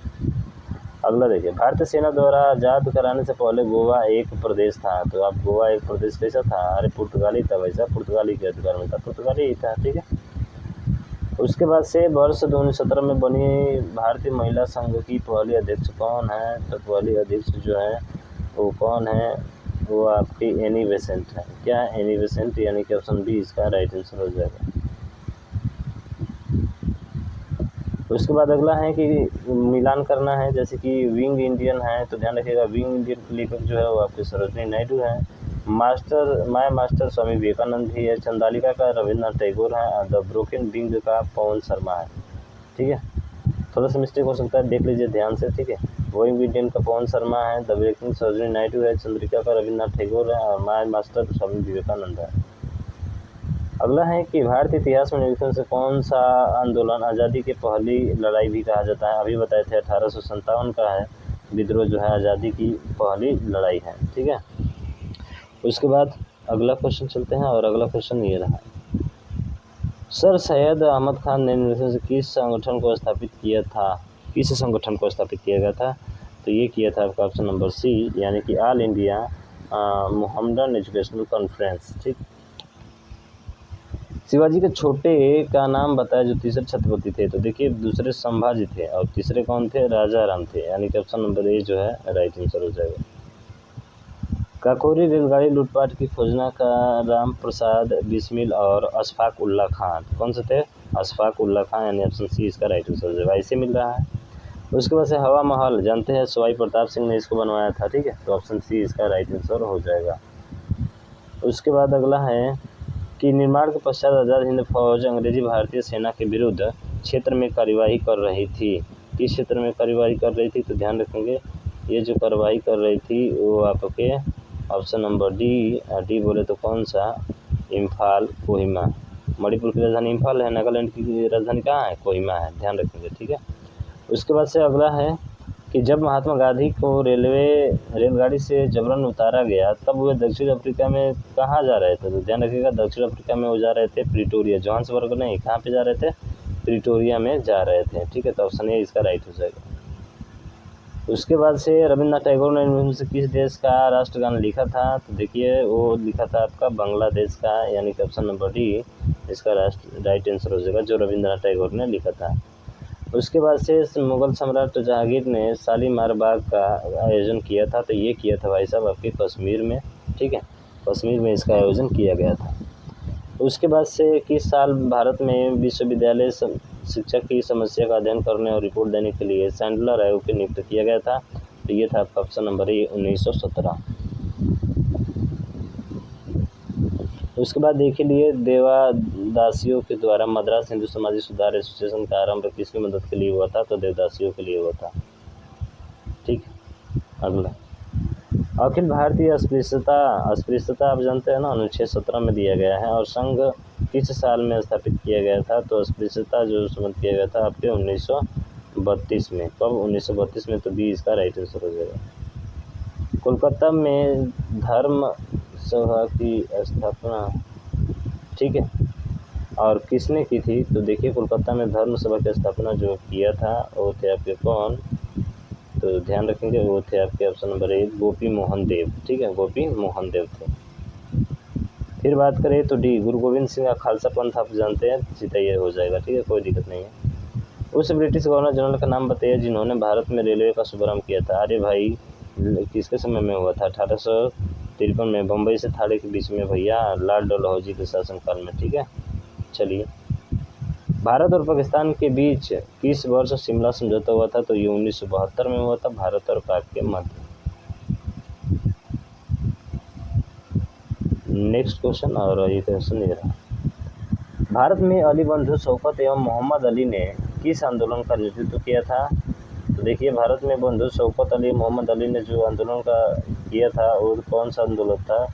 अगला देखिए, भारतीय सेना द्वारा आज़ाद कराने से पहले गोवा एक प्रदेश था। तो आप गोवा एक प्रदेश कैसा था? अरे पुर्तगाली था भाई साहब, पुर्तगाली के अधिकार में था, पुर्तगाली ही था, ठीक है। उसके बाद से वर्ष 2017 में बनी भारतीय महिला संघ की पहली अध्यक्ष कौन है? तो पहली अध्यक्ष जो है वो कौन है? वो आपकी एनी बेसेंट है। क्या है? एनी बेसेंट, यानी कि ऑप्शन बी इसका राइट आंसर हो जाएगा। उसके बाद अगला है कि मिलान करना है, जैसे कि विंग इंडियन है, तो ध्यान रखिएगा विंग इंडियन के लेखक जो है वो आपके सरोजिनी नायडू है। मास्टर स्वामी विवेकानंद भी है। चंद्रालिका का रविन्द्रनाथ टैगोर है। द ब्रोकन विंग का पवन शर्मा है, ठीक है। थोड़ा सा मिस्टेक हो सकता है, देख लीजिए ध्यान से, ठीक है। विंग इंडियन का पवन शर्मा है, द ब्रेकिंग सरोजिनी नायडू है, चंद्रिका का रविन्द्रनाथ टैगोर है और माय मास्टर स्वामी विवेकानंद है। अगला है कि भारतीय इतिहास में निम्नलिखित में से कौन सा आंदोलन आज़ादी की पहली लड़ाई भी कहा जाता है? अभी बताए थे 1857 का है विद्रोह, जो है आज़ादी की पहली लड़ाई है, ठीक है। उसके बाद अगला क्वेश्चन चलते हैं, और अगला क्वेश्चन ये रहा, सर सैयद अहमद खान ने निम्नलिखित में से किस संगठन को स्थापित किया था? किस संगठन को स्थापित किया गया था? तो ये किया था आपका ऑप्शन नंबर सी, यानी कि all India Mohammedan educational conference, ठीक। शिवाजी के छोटे का नाम बताया जो तीसरे छत्रपति थे? तो देखिए दूसरे संभाजी थे और तीसरे कौन थे? राजा राम थे, यानी कि ऑप्शन नंबर ए जो है राइट आंसर हो जाएगा। काकोरी रेलगाड़ी लूटपाट की खोजना का राम प्रसाद बिस्मिल और अशफाक उल्ला खान, कौन से थे? अशफाक उल्ला खान, यानी ऑप्शन सी इसका राइट आंसर हो जाएगा। ऐसे मिल रहा है। उसके बाद से हवा महल जानते हैं सवाई प्रताप सिंह ने इसको बनवाया था, ठीक है, तो ऑप्शन सी इसका राइट आंसर हो जाएगा। उसके बाद अगला है कि निर्माण के पश्चात आज़ाद हिंद फौज अंग्रेजी भारतीय सेना के विरुद्ध क्षेत्र में कार्यवाही कर रही थी। किस क्षेत्र में कार्यवाही कर रही थी? तो ध्यान रखेंगे ये जो कार्रवाई कर रही थी वो आपके ऑप्शन नंबर डी बोले तो कौन सा? इम्फाल, कोहिमा। मणिपुर की राजधानी इम्फाल है, नागालैंड की राजधानी कहाँ है? कोहिमा है, ध्यान रखेंगे, ठीक है। उसके बाद से अगला है कि जब महात्मा गांधी को रेलगाड़ी से जबरन उतारा गया तब वे दक्षिण अफ्रीका में कहाँ जा रहे थे? तो ध्यान रखिएगा दक्षिण अफ्रीका में वो जा रहे थे प्रिटोरिया, जोहान्सबर्ग नहीं, कहाँ पे जा रहे थे? प्रिटोरिया में जा रहे थे, ठीक है, तो ऑप्शन ए इसका राइट हो जाएगा। उसके बाद से रविन्द्रनाथ टैगोर ने इनमें से किस देश का राष्ट्रगान लिखा था? तो देखिए वो लिखा था आपका बांग्लादेश का, यानी कि ऑप्शन नंबर डी इसका राइट आंसर हो जाएगा, जो रविन्द्रनाथ टैगोर ने लिखा था। उसके बाद से मुग़ल सम्राट जहांगीर ने शालीमार बाग का आयोजन किया था, तो ये किया था भाई साहब आपके कश्मीर में, ठीक है, कश्मीर में इसका आयोजन किया गया था। उसके बाद से किस साल भारत में विश्वविद्यालय शिक्षा की समस्या का अध्ययन करने और रिपोर्ट देने के लिए सैंडलर आयोग को नियुक्त किया गया था? तो ये था आपका ऑप्शन नंबर ए 1917। उसके बाद देखे लिए देवदासियों के द्वारा मद्रास हिंदू समाजी सुधार एसोसिएशन का आरंभ किसकी मदद के लिए हुआ था? तो देवदासियों के लिए हुआ था। ठीक, अगला अखिल भारतीय अस्पृश्यता आप जानते हैं ना, अनुच्छेद 17 में दिया गया है। और संघ किस साल में स्थापित किया गया था? तो अस्पृश्यता जो संबंध किया गया था आपके 1932 में। कब? 1932 में। तो बी इसका राइट आंसर हो जाएगा। कोलकाता में धर्म सभा की स्थापना, ठीक है, और किसने की थी? तो देखिए कोलकाता में धर्म सभा की स्थापना जो किया था वो थे आपके कौन? तो ध्यान रखेंगे वो थे आपके ऑप्शन नंबर 1 गोपी मोहन देव। ठीक है, गोपी मोहन देव थे। फिर बात करें तो डी गुरु गोविंद सिंह का खालसा पंथ आप जानते हैं, सीधा ये हो जाएगा। ठीक है, कोई दिक्कत नहीं है। उस ब्रिटिश गवर्नर जनरल का नाम बताइए जिन्होंने भारत में रेलवे का शुभारंभ किया था। अरे भाई किसके समय में हुआ था? 1853 में, बम्बई से थाने के बीच में भैया, लॉर्ड डलहौजी के शासनकाल में। ठीक है, चलिए भारत और पाकिस्तान के बीच किस वर्ष शिमला समझौता हुआ था? तो ये 1972 में हुआ था, भारत और पाक के मध्य। नेक्स्ट क्वेश्चन, और ये क्वेश्चन ये रहा, भारत में अली बंधु शौकत एवं मोहम्मद अली ने किस आंदोलन का नेतृत्व किया था? तो देखिए भारत में बंधु शौकत अली मोहम्मद अली ने जो आंदोलन का किया था वो कौन सा आंदोलन था?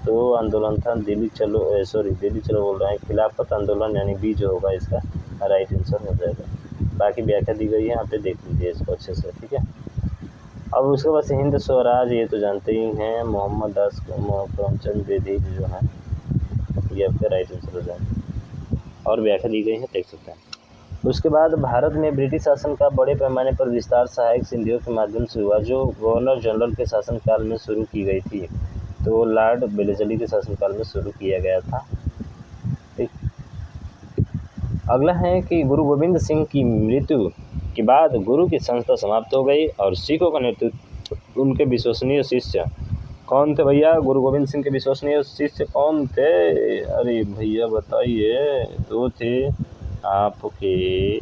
तो वो आंदोलन था दिल्ली चलो बोल रहे हैं, खिलाफत आंदोलन, यानी बी जो होगा इसका राइट आंसर हो जाएगा। बाकी व्याख्या दी गई है, यहाँ पे देख लीजिए इसको अच्छे से। ठीक है, अब उसके बाद से हिंद स्वराज, ये तो जानते ही हैं, मोहम्मद दास करमचंद बेदी जो है, ये आपका राइट आंसर हो जाएगा, और व्याख्या दी गई है, देख सकते हैं। उसके बाद भारत में ब्रिटिश शासन का बड़े पैमाने पर विस्तार सहायक संधियों के माध्यम से हुआ, जो गवर्नर जनरल के शासनकाल में शुरू की गई थी। तो लॉर्ड वेलेस्ली के शासनकाल में शुरू किया गया था। ठीक, अगला है कि गुरु गोविंद सिंह की मृत्यु के बाद गुरु की संस्था समाप्त हो गई और सिखों का नेतृत्व उनके विश्वसनीय शिष्य कौन थे भैया? गुरु गोविंद सिंह के विश्वसनीय शिष्य कौन थे? अरे भैया बताइए। तो थे आपके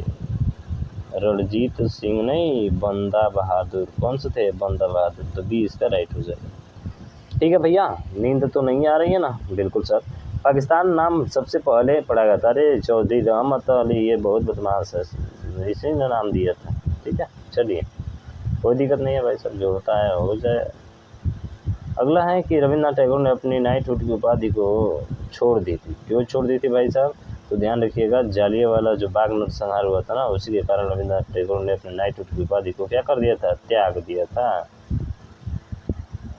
रणजीत सिंह नहीं, बंदा बहादुर। कौन से थे? बंदा बहादुर। तो बी इसका राइट हो जाएगा। ठीक है भैया, नींद तो नहीं आ रही है ना? बिल्कुल सर। पाकिस्तान नाम सबसे पहले पढ़ा गया था, अरे चौधरी रहमत अली, ये बहुत बदमाश है, इसी ने नाम दिया था। ठीक है, चलिए कोई दिक्कत नहीं है भाई साहब, जो होता है हो जाए। अगला है कि रविन्द्रनाथ टैगोर ने अपनी नाइटहुड की उपाधि को छोड़ दी थी। क्यों छोड़ दी थी भाई साहब? तो ध्यान रखिएगा, जालियांवाला जो बाग नरसंहार हुआ था ना, उसी के कारण रविन्द्रनाथ टैगोर ने अपने नाइटहुड की उपाधि को क्या कर दिया था? त्याग दिया था।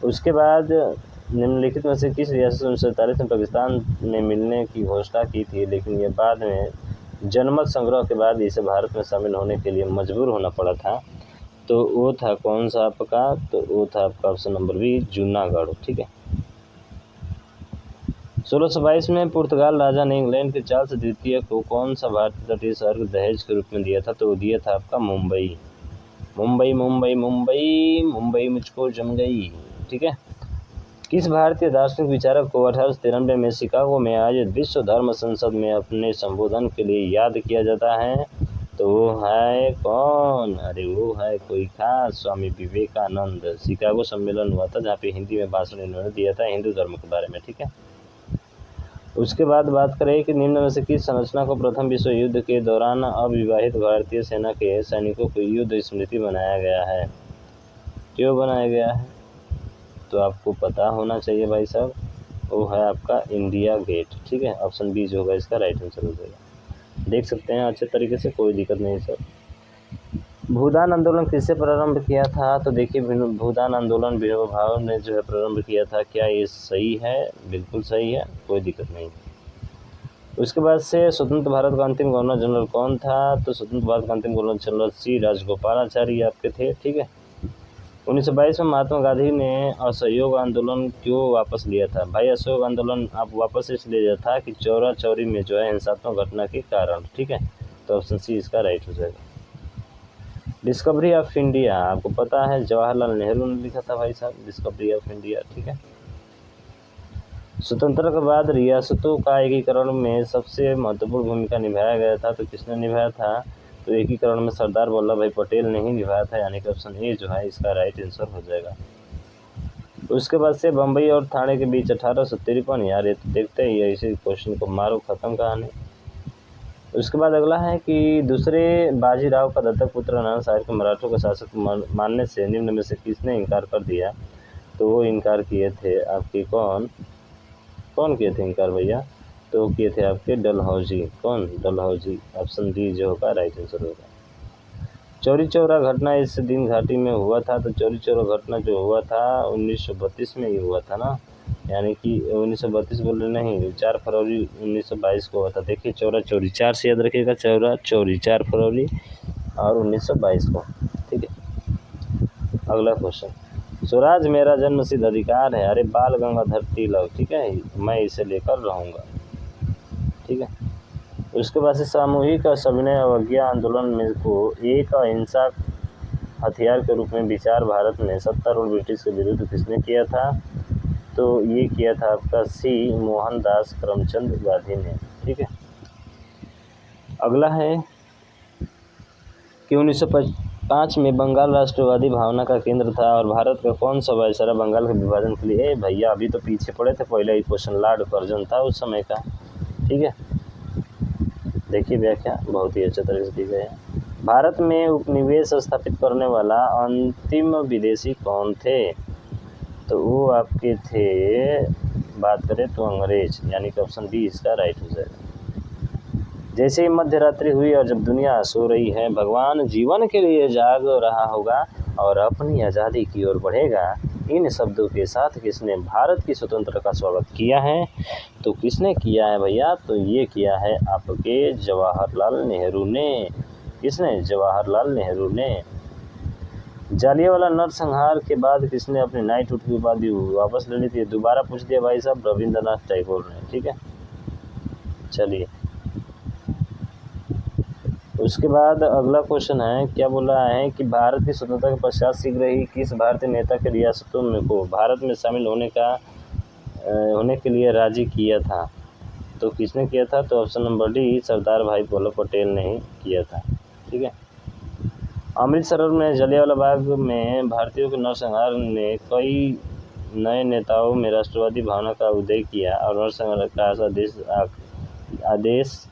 उसके बाद निम्नलिखित में से किस रियासत 1947 में पाकिस्तान में मिलने की घोषणा की थी, लेकिन ये बाद में जनमत संग्रह के बाद इसे भारत में शामिल होने के लिए मजबूर होना पड़ा था? तो वो था कौन सा आपका? तो वो था आपका ऑप्शन नंबर बी, जूनागढ़। ठीक है, 1622 में पुर्तगाल राजा ने इंग्लैंड के चार्ल्स द्वितीय को कौन सा भारतीय तटीय शहर दहेज के रूप में दिया था? तो वो दिया था आपका मुंबई। मुंबई मुंबई मुंबई मुंबई मुझको जम गई। ठीक है, किस भारतीय दार्शनिक विचारक को 1893 में शिकागो में आयोजित विश्व धर्म संसद में अपने संबोधन के लिए याद किया जाता है? तो वो है कौन? अरे वो है कोई खास, स्वामी विवेकानंद। शिकागो सम्मेलन हुआ था जहाँ पे हिंदी में भाषण इन्होंने दिया था हिंदू धर्म के बारे में। ठीक है, उसके बाद बात करें कि निम्न में से किस संरचना को प्रथम विश्व युद्ध के दौरान अविवाहित भारतीय सेना के सैनिकों को युद्ध स्मृति बनाया गया है? क्यों बनाया गया है? तो आपको पता होना चाहिए भाई साहब, वो है आपका इंडिया गेट। ठीक है, ऑप्शन बी जो होगा इसका राइट आंसर हो जाएगा। देख सकते हैं अच्छे तरीके से, कोई दिक्कत नहीं सर। भूदान आंदोलन किससे प्रारंभ किया था? तो देखिए भूदान आंदोलन विनोबा भावे ने जो है प्रारंभ किया था। क्या ये सही है? बिल्कुल सही है, कोई दिक्कत नहीं। उसके बाद से स्वतंत्र भारत का अंतिम गवर्नर जनरल कौन था? तो स्वतंत्र भारत का अंतिम गवर्नर जनरल सी राजगोपालाचारी आपके थे। ठीक है, 1922 में महात्मा गांधी ने असहयोग आंदोलन क्यों वापस लिया था? भाई असहयोग आंदोलन आप वापस इसलिए लिया था कि चौरा चौरी में जो है हिंसात्मक घटना के कारण। ठीक है, तो ऑप्शन सी इसका राइट हो जाएगा। डिस्कवरी ऑफ इंडिया आपको पता है जवाहरलाल नेहरू ने लिखा था भाई साहब, डिस्कवरी ऑफ इंडिया। ठीक है, स्वतंत्रता के बाद रियासतों का एकीकरण में सबसे महत्वपूर्ण भूमिका निभाया गया था, तो किसने निभाया था? तो एकीकरण में सरदार वल्लभ भाई पटेल ने ही निभाया था, यानी कि ऑप्शन ए जो है इसका राइट आंसर हो जाएगा। उसके बाद से बम्बई और ठाणे के बीच 1853। यार ये तो देखते ही है, इसी क्वेश्चन को मारो ख़त्म कहानी। उसके बाद अगला है कि दूसरे बाजीराव का दत्तक पुत्र नाना के मराठों का शासक मानने से निम्न में से किसने इनकार कर दिया? तो वो इनकार किए थे आपके कौन किए थे इनकार भैया? तो किए थे आपके डलहौजी। कौन? डलहौजी। ऑप्शन डी जो होगा राइट आंसर होगा। चौरी चौरा घटना इस दिन घाटी में हुआ था। तो चौरी चौरा घटना जो हुआ था 1932 में ही हुआ था ना, यानी कि 1932 बोल रहे नहीं, 4 फरवरी 1922 को हुआ था। देखिए चौरा चौरी 4 से याद रखिएगा, चौरा चौरी 4 फरवरी और 1922 को। ठीक है, अगला क्वेश्चन, स्वराज मेरा जन्मसिद्ध अधिकार है। अरे बाल गंगाधर तिलक, ठीक है, मैं इसे लेकर रहूँगा। ठीक है, उसके बाद से सामूहिक सविनय अवज्ञा आंदोलन में को एक अहिंसा हथियार के रूप में विचार भारत में सत्तारूढ़ ब्रिटिश के विरुद्ध किसने किया था? तो ये किया था आपका सी मोहनदास करमचंद गांधी ने। ठीक है, अगला है कि 1905 में बंगाल राष्ट्रवादी भावना का केंद्र था और भारत का कौन सा वायसराय बंगाल के विभाजन के लिए? भैया अभी तो पीछे पड़े थे, पहले ही क्वेश्चन लॉर्ड कर्जन था उस समय का। ठीक है, देखिए व्याख्या बहुत ही अच्छे तरह से दी गई है। भारत में उपनिवेश स्थापित करने वाला अंतिम विदेशी कौन थे? तो वो आपके थे, बात करें तो अंग्रेज, यानी कि ऑप्शन बी इसका राइट हो जाएगा। जैसे ही मध्य रात्रि हुई और जब दुनिया सो रही है, भगवान जीवन के लिए जाग रहा होगा और अपनी आज़ादी की ओर बढ़ेगा, इन शब्दों के साथ किसने भारत की स्वतंत्रता का स्वागत किया है? तो किसने किया है भैया? तो ये किया है आपके जवाहरलाल नेहरू ने। किसने? जवाहरलाल नेहरू ने। जालियांवाला नरसंहार के बाद किसने अपनी नाइटहुड की उपाधि वापस ले ली थी? दोबारा पूछ दिया भाई साहब, रविंद्रनाथ टैगोर ने। ठीक है, चलिए उसके बाद अगला क्वेश्चन है, क्या बोला है कि भारत की स्वतंत्रता के पश्चात शीघ्र ही किस भारतीय नेता के रियासतों में को भारत में शामिल होने के लिए राजी किया था? तो किसने किया था? तो ऑप्शन नंबर डी सरदार भाई वल्लभ पटेल ने ही किया था। ठीक है, अमृतसर में जलियांवाला बाग में भारतीयों के नरसंहार ने कई नए नेताओं में राष्ट्रवादी भावना का उदय किया और नरसंहार का आदेश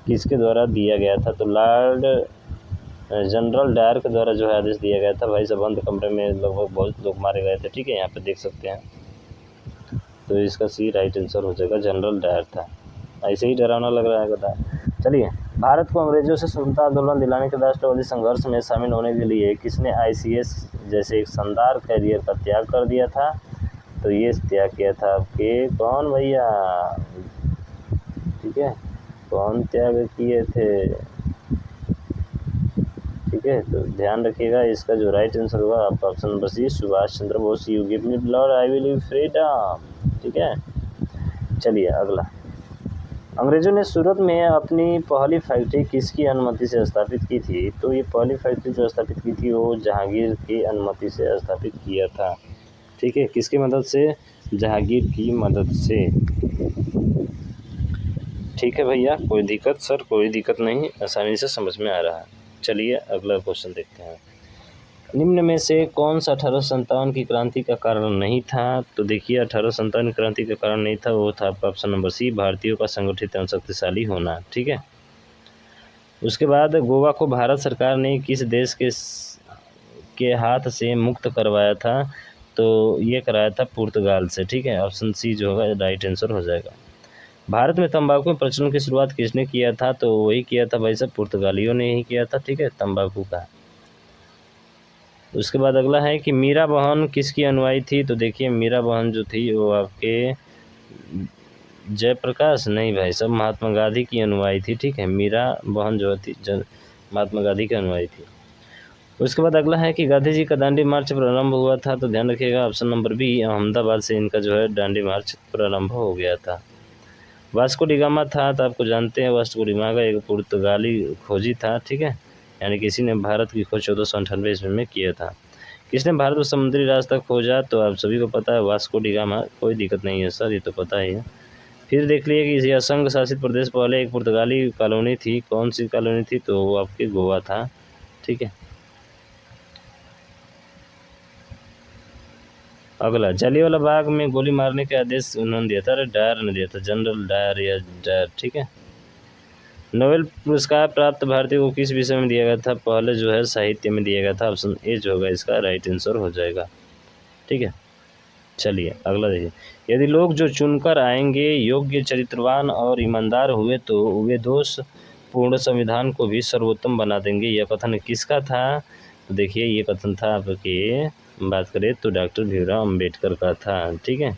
किसके द्वारा दिया गया था? तो लॉर्ड जनरल डायर के द्वारा जो है आदेश दिया गया था। भाई साहब बंद कमरे में लगभग बहुत लोग मारे गए थे। ठीक है, यहाँ पे देख सकते हैं, तो इसका सी राइट आंसर हो जाएगा, जनरल डायर था। ऐसे ही डरावना लग रहा है गधा। चलिए, भारत को अंग्रेजों से स्वतंत्रता आंदोलन दिलाने के राष्ट्रवादी संघर्ष में शामिल होने के लिए किसने ICS जैसे एक शानदार कैरियर का त्याग कर दिया था? तो ये त्याग किया था आपके कौन भैया? ठीक है, कौन त्याग किए थे? ठीक है, तो ध्यान रखिएगा, इसका जो राइट आंसर होगा आपका option number C, Subhash Chandra Bose. You give me blood I will give freedom. ठीक है, चलिए अगला, अंग्रेजों ने सूरत में अपनी पहली फैक्ट्री किसकी अनुमति से स्थापित की थी? तो ये पहली फैक्ट्री जो स्थापित की थी वो जहांगीर की अनुमति से स्थापित किया था। ठीक है, किसकी मदद से? जहांगीर की मदद से। ठीक है भैया, कोई दिक्कत? सर कोई दिक्कत नहीं, आसानी से समझ में आ रहा है। चलिए अगला क्वेश्चन देखते हैं, निम्न में से कौन सा 1857 की क्रांति का कारण नहीं था? तो देखिए 1857 की क्रांति का कारण नहीं था, वो था आपका ऑप्शन नंबर सी, भारतीयों का संगठित एवं शक्तिशाली होना। ठीक है, उसके बाद गोवा को भारत सरकार ने किस देश के हाथ से मुक्त करवाया था? तो ये कराया था पुर्तगाल से। ठीक है, ऑप्शन सी जो होगा राइट आंसर हो जाएगा। भारत में तंबाकू के प्रचलन की शुरुआत किसने किया था? तो वही किया था भाई साहब, पुर्तगालियों ने ही किया था। ठीक है, तंबाकू का। उसके बाद अगला है कि मीरा बहन किसकी अनुयायी थी? तो देखिए मीरा बहन जो थी वो आपके जयप्रकाश नहीं भाई साहब, महात्मा गांधी की अनुयायी थी। ठीक है, मीरा बहन जो थी महात्मा गांधी की अनुयायी थी। उसके बाद अगला है कि गांधी जी का दांडी मार्च प्रारंभ हुआ था? तो ध्यान रखिएगा ऑप्शन नंबर बी, अहमदाबाद से इनका जो है दांडी मार्च प्रारंभ हो गया था। वास्को डिगामा था, तो आपको जानते हैं वास्को डिगामा एक पुर्तगाली खोजी था। ठीक है, यानी किसी ने भारत की खोज 1498 ईस्वी में किया था। किसने भारत में समुद्री रास्ता खोजा? तो आप सभी को पता है वास्को डिगामा, कोई दिक्कत नहीं है सर, ये तो पता ही है। फिर देख लिए कि यह संघ शासित प्रदेश पहले एक पुर्तगाली कॉलोनी थी, कौन सी कॉलोनी थी? तो वो आपके गोवा था। ठीक है, अगला, जालियांवाला बाग में गोली मारने के आदेश उन्होंने दिया था, अरे डायर ने दिया था, जनरल डायर या डायर, ठीक है। नोबेल पुरस्कार प्राप्त भारतीय को किस विषय में दिया गया था? पहले जो है साहित्य में दिया गया था, ऑप्शन ए जो होगा इसका राइट आंसर हो जाएगा, ठीक है। चलिए अगला देखिए, यदि लोग जो चुनकर आएंगे योग्य, चरित्रवान और ईमानदार हुए तो वे दोष पूर्ण संविधान को भी सर्वोत्तम बना देंगे। यह कथन किसका था? तो देखिए ये कथन था आपके, बात करें तो डॉक्टर भीमराव अम्बेडकर का था, ठीक है,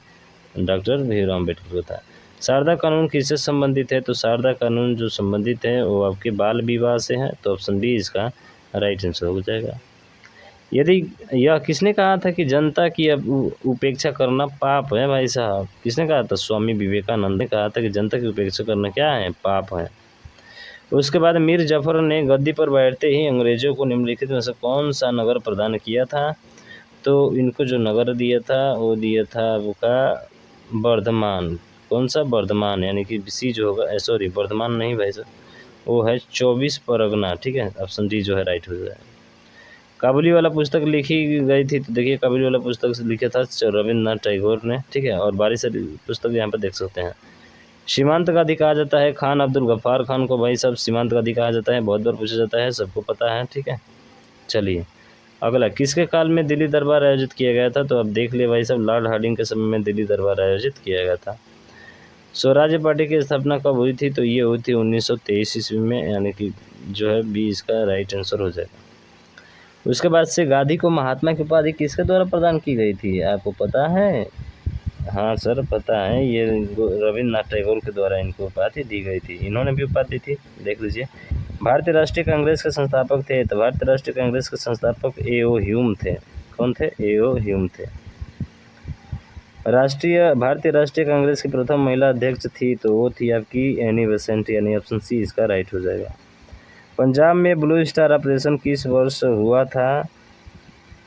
डॉक्टर भीमराव अम्बेडकर का था। शारदा कानून किससे संबंधित है? तो शारदा कानून जो संबंधित है वो आपके बाल विवाह से है, तो ऑप्शन बी इसका राइट आंसर हो जाएगा। यदि यह किसने कहा था कि जनता की उपेक्षा करना पाप है? भाई साहब, किसने कहा था? स्वामी विवेकानंद ने कहा था कि जनता की उपेक्षा करना क्या है? पाप है। उसके बाद मीर जफर ने गद्दी पर बैठते ही अंग्रेजों को निम्नलिखित में से कौन सा नगर प्रदान किया था? तो इनको जो नगर दिया था वो दिया था आपका वर्धमान। कौन सा? वर्धमान, यानी कि सी जो होगा, सॉरी वर्धमान नहीं भाई साहब, वो है 24 परगना, ठीक है, ऑप्शन डी जो है राइट हो जाएगा। काबुलीवाला पुस्तक लिखी गई थी, तो देखिए काबुलीवाला पुस्तक लिखा था रविंद्रनाथ टैगोर ने, ठीक है, और बारिश पुस्तक यहाँ पर देख सकते हैं। सीमांत गादी कहा जाता है खान अब्दुल गफ्फार खान को, भाई साहब सीमांत गादी कहा जाता है, बहुत बार पूछा जाता है, सबको पता है, ठीक है। चलिए अगला, किसके काल में दिल्ली दरबार आयोजित किया गया था? तो अब देख लिए भाई साहब, लॉर्ड हार्डिंग के समय में दिल्ली दरबार आयोजित किया गया था। स्वराज्य पार्टी की स्थापना कब हुई थी? तो ये हुई थी 1923 ईस्वी में, यानी कि जो है बी इसका राइट आंसर हो जाएगा। उसके बाद से गांधी को महात्मा की उपाधि किसके द्वारा प्रदान की गई थी? आपको पता है? हाँ सर पता है, ये रविंद्रनाथ टैगोर के द्वारा इनको उपाधि दी गई थी, इन्होंने भी उपाधि थी, देख लीजिए। भारतीय राष्ट्रीय कांग्रेस के संस्थापक थे, तो भारतीय राष्ट्रीय कांग्रेस के संस्थापक ए.ओ. ह्यूम थे। कौन थे? ए.ओ. ह्यूम थे। भारतीय राष्ट्रीय कांग्रेस की प्रथम महिला अध्यक्ष थी, तो वो थी आपकी एनी बेसेंट, यानी ऑप्शन सी इसका राइट हो जाएगा। पंजाब में ब्लू स्टार ऑपरेशन किस वर्ष हुआ था?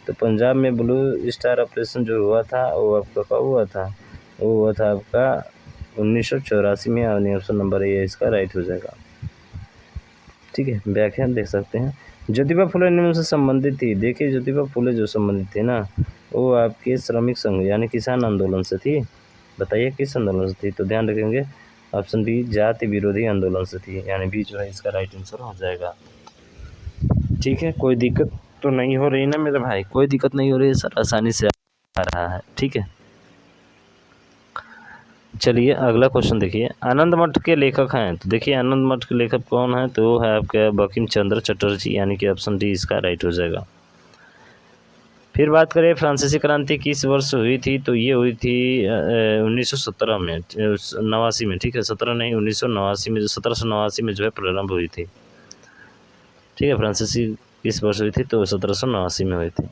तो पंजाब में ब्लू स्टार ऑपरेशन जो हुआ था वो आपका कब हुआ था? वो हुआ था आपका 1984 में, यानी ऑप्शन नंबर ए इसका राइट हो जाएगा, ठीक है। व्याख्यान देख सकते हैं। ज्योतिबा फुले निम्न से संबंधित थी, देखिए ज्योतिबा फुले जो संबंधित थे ना, वो आपके श्रमिक संघ यानी किसान आंदोलन से थी। बताइए किस आंदोलन से थी? तो ध्यान रखेंगे ऑप्शन बी जाति विरोधी आंदोलन से थी, यानी बी जो है इसका राइट आंसर हो जाएगा, ठीक है। कोई दिक्कत तो नहीं हो रही ना मेरे भाई? कोई दिक्कत नहीं हो रही है सर, आसानी से आ रहा है, ठीक है। चलिए अगला क्वेश्चन देखिए, आनंद मठ के लेखक हैं, तो देखिए आनंद मठ के लेखक कौन है? तो वो है आपका बंकिम चंद्र चटर्जी, यानी कि ऑप्शन डी इसका राइट हो जाएगा। फिर बात करें फ्रांसीसी क्रांति किस वर्ष हुई थी? तो ये हुई थी 1917 में, 89 में, ठीक है, 17 नहीं 1989 में, 1789 में जो है प्रारंभ हुई थी, ठीक है। फ्रांसीसी किस वर्ष हुई थी? तो 1789 में हुई थी।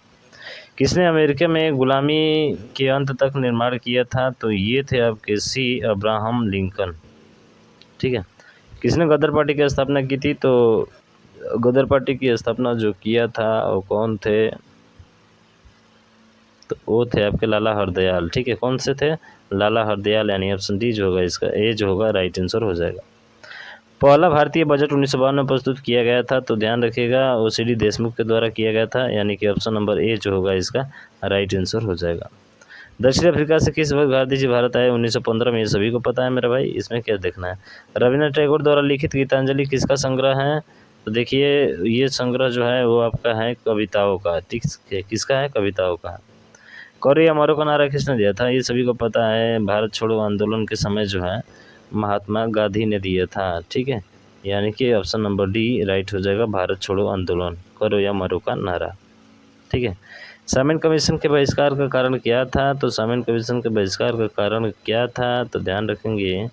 किसने अमेरिका में गुलामी के अंत तक निर्माण किया था? तो ये थे आपके सी अब्राहम लिंकन, ठीक है। किसने गदर पार्टी की स्थापना की थी? तो गदर पार्टी की स्थापना जो किया था वो कौन थे? तो वो थे आपके लाला हरदयाल, ठीक है। कौन से थे? लाला हरदयाल, यानी ऑप्शन डी जो होगा इसका ए जो होगा राइट आंसर हो जाएगा। पहला भारतीय बजट 1952 में प्रस्तुत किया गया था, तो ध्यान रखिएगा ओ.सी.डी. देशमुख के द्वारा किया गया था, यानी कि ऑप्शन नंबर ए जो होगा इसका राइट आंसर हो जाएगा। दक्षिण अफ्रीका से किस वक्त गांधी जी भारत आए? 1915 में, ये सभी को पता है मेरा भाई, इसमें क्या देखना है। रविन्द्रनाथ टैगोर द्वारा लिखित गीतांजलि किसका संग्रह है? तो देखिए ये संग्रह जो है वो आपका है कविताओं का, ठीक है, किसका है? कविताओं का। करो या मरो का नारा किसने दिया था? ये सभी को पता है, भारत छोड़ो आंदोलन के समय जो है महात्मा गांधी ने दिया था, ठीक है, यानी कि ऑप्शन नंबर डी राइट हो जाएगा, भारत छोड़ो आंदोलन, करो या मरो का नारा, ठीक है। सामन कमीशन के बहिष्कार का कारण क्या था? तो सामन कमीशन के बहिष्कार का कारण क्या था? तो ध्यान रखेंगे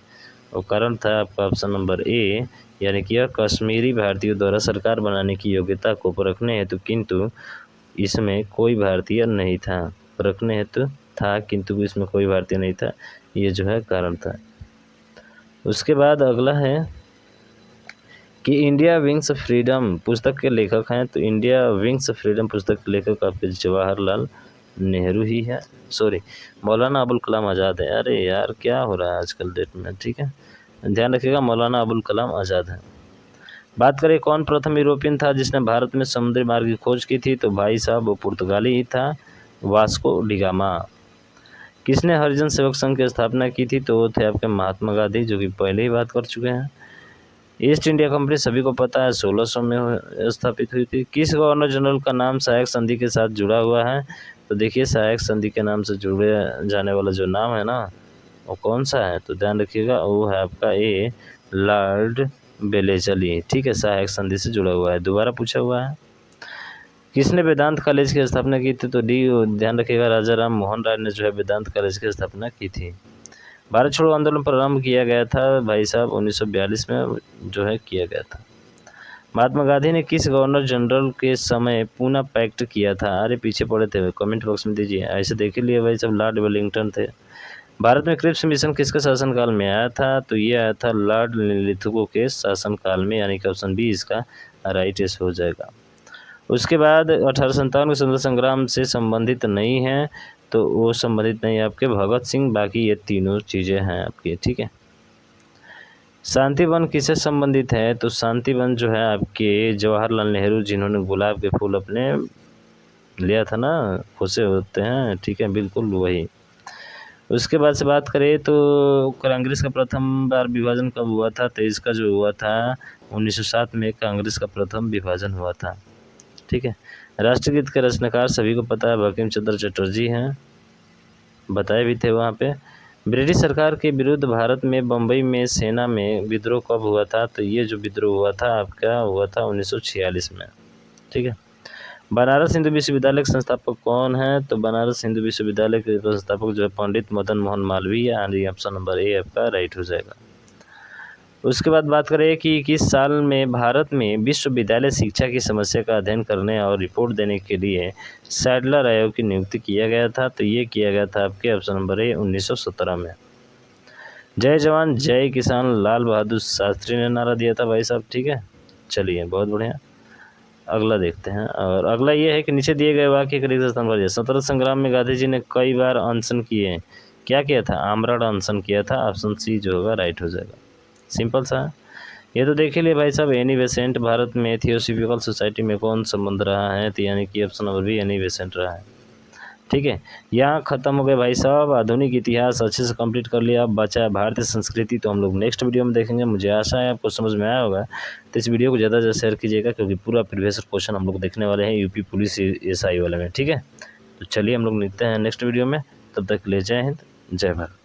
वो कारण था आपका ऑप्शन नंबर ए, यानी कि यह कश्मीरी भारतीयों द्वारा सरकार बनाने की योग्यता को परखने हेतु, किंतु इसमें कोई भारतीय नहीं था, परखने हेतु था किंतु इसमें कोई भारतीय नहीं था, ये जो है कारण था। उसके बाद अगला है कि इंडिया विंग्स फ्रीडम पुस्तक के लेखक हैं, तो इंडिया विंग्स फ्रीडम पुस्तक के लेखक आपके जवाहरलाल नेहरू ही है, सॉरी मौलाना अबुल कलाम आज़ाद है। अरे यार क्या हो रहा है आजकल डेट में, ठीक है, ध्यान रखिएगा मौलाना अबुल कलाम आज़ाद है। बात करें कौन प्रथम यूरोपियन था जिसने भारत में समुद्री मार्ग की खोज की थी? तो भाई साहब वो पुर्तगाली ही था, वास्को डिगामा, किसने हरिजन सेवक संघ की स्थापना की थी? तो वो थे आपके महात्मा गांधी, जो कि पहले ही बात कर चुके हैं। ईस्ट इंडिया कंपनी सभी को पता है 1600 में स्थापित हुई थी। किस गवर्नर जनरल का नाम सहायक संधि के साथ जुड़ा हुआ है? तो देखिए, सहायक संधि के नाम से जुड़े जाने वाला जो नाम है ना, वो कौन सा है? तो ध्यान रखिएगा, वो है आपका ए लॉर्ड वेलेस्ली। ठीक है, सहायक संधि से जुड़ा हुआ है। दोबारा पूछा हुआ है, किसने वेदांत कॉलेज की स्थापना की थी? तो डी, ध्यान रखिएगा, राजा राम मोहन राय ने जो है वेदांत कॉलेज की स्थापना की थी। भारत छोड़ो आंदोलन प्रारंभ किया गया था भाई साहब 1942 में जो है किया गया था। महात्मा गांधी ने किस गवर्नर जनरल के समय पूना पैक्ट किया था? अरे पीछे पड़े थे, कमेंट बॉक्स में दीजिए। ऐसे देख ही लिए भाई साहब, लॉर्ड वेलिंगटन थे। भारत में क्रिप्स मिशन किसके शासनकाल में आया था? तो ये आया था लॉर्ड लिथगो के शासनकाल में, यानी कि ऑप्शन बी इसका राइट हो जाएगा। उसके बाद 1857 के स्वतंत्रता संग्राम से संबंधित नहीं है, तो वो संबंधित नहीं है आपके भगत सिंह। बाकी ये तीनों चीज़ें हैं आपकी, ठीक है। शांति वन किससे संबंधित है? तो शांति वन जो है आपके जवाहरलाल नेहरू, जिन्होंने गुलाब के फूल अपने लिया था ना, खुशे होते हैं, ठीक है, बिल्कुल वही। उसके बाद से बात करें तो कांग्रेस का प्रथम बार विभाजन कब हुआ था? तो इसका जो हुआ था 1907 में कांग्रेस का प्रथम विभाजन हुआ था, ठीक है। राष्ट्रगीत के रचनाकार सभी को पता है, बंकिम चंद्र चटर्जी हैं, बताए भी थे वहाँ पे। ब्रिटिश सरकार के विरुद्ध भारत में बम्बई में सेना में विद्रोह कब हुआ था? तो ये जो विद्रोह हुआ था आपका हुआ था 1946 में, ठीक है। बनारस हिंदू विश्वविद्यालय के संस्थापक कौन है? तो बनारस हिंदू विश्वविद्यालय के संस्थापक जो है पंडित मदन मोहन मालवीय, यानी ऑप्शन नंबर ए आपका राइट हो जाएगा। उसके बाद बात करें कि किस साल में भारत में विश्वविद्यालय शिक्षा की समस्या का अध्ययन करने और रिपोर्ट देने के लिए सैडलर आयोग की नियुक्ति किया गया था? तो ये किया गया था आपके ऑप्शन नंबर ए 1917 में। जय जवान जय किसान लाल बहादुर शास्त्री ने नारा दिया था भाई साहब, ठीक है। चलिए, बहुत बढ़िया, अगला देखते हैं। और अगला ये है कि नीचे दिए गए वाक्य के रिक्त स्थान भरिए। स्वतंत्रता संग्राम में गांधी जी ने कई बार अनशन किए, क्या किया था? आमरण अनशन किया था, ऑप्शन सी जो होगा राइट हो जाएगा। सिंपल सा है ये तो देख लिए भाई साहब। एनी बेसेंट भारत में थियोसॉफिकल सोसाइटी में कौन संबंध रहा है? तो यानी कि option number be Annie Besant रहा है, ठीक है। यहाँ खत्म हो गए भाई साहब आधुनिक इतिहास, अच्छे से कंप्लीट कर लिया। अब बचा है भारतीय संस्कृति, तो हम लोग नेक्स्ट वीडियो में देखेंगे। मुझे आशा है आपको समझ में आया होगा, तो इस वीडियो को ज़्यादा से ज़्यादा शेयर कीजिएगा, क्योंकि पूरा प्रीवियस क्वेश्चन हम लोग देखने वाले हैं यूपी पुलिस SI वाले में, ठीक है। तो चलिए हम लोग मिलते हैं नेक्स्ट वीडियो में, तब तक ले जय हिंद, जय भारत।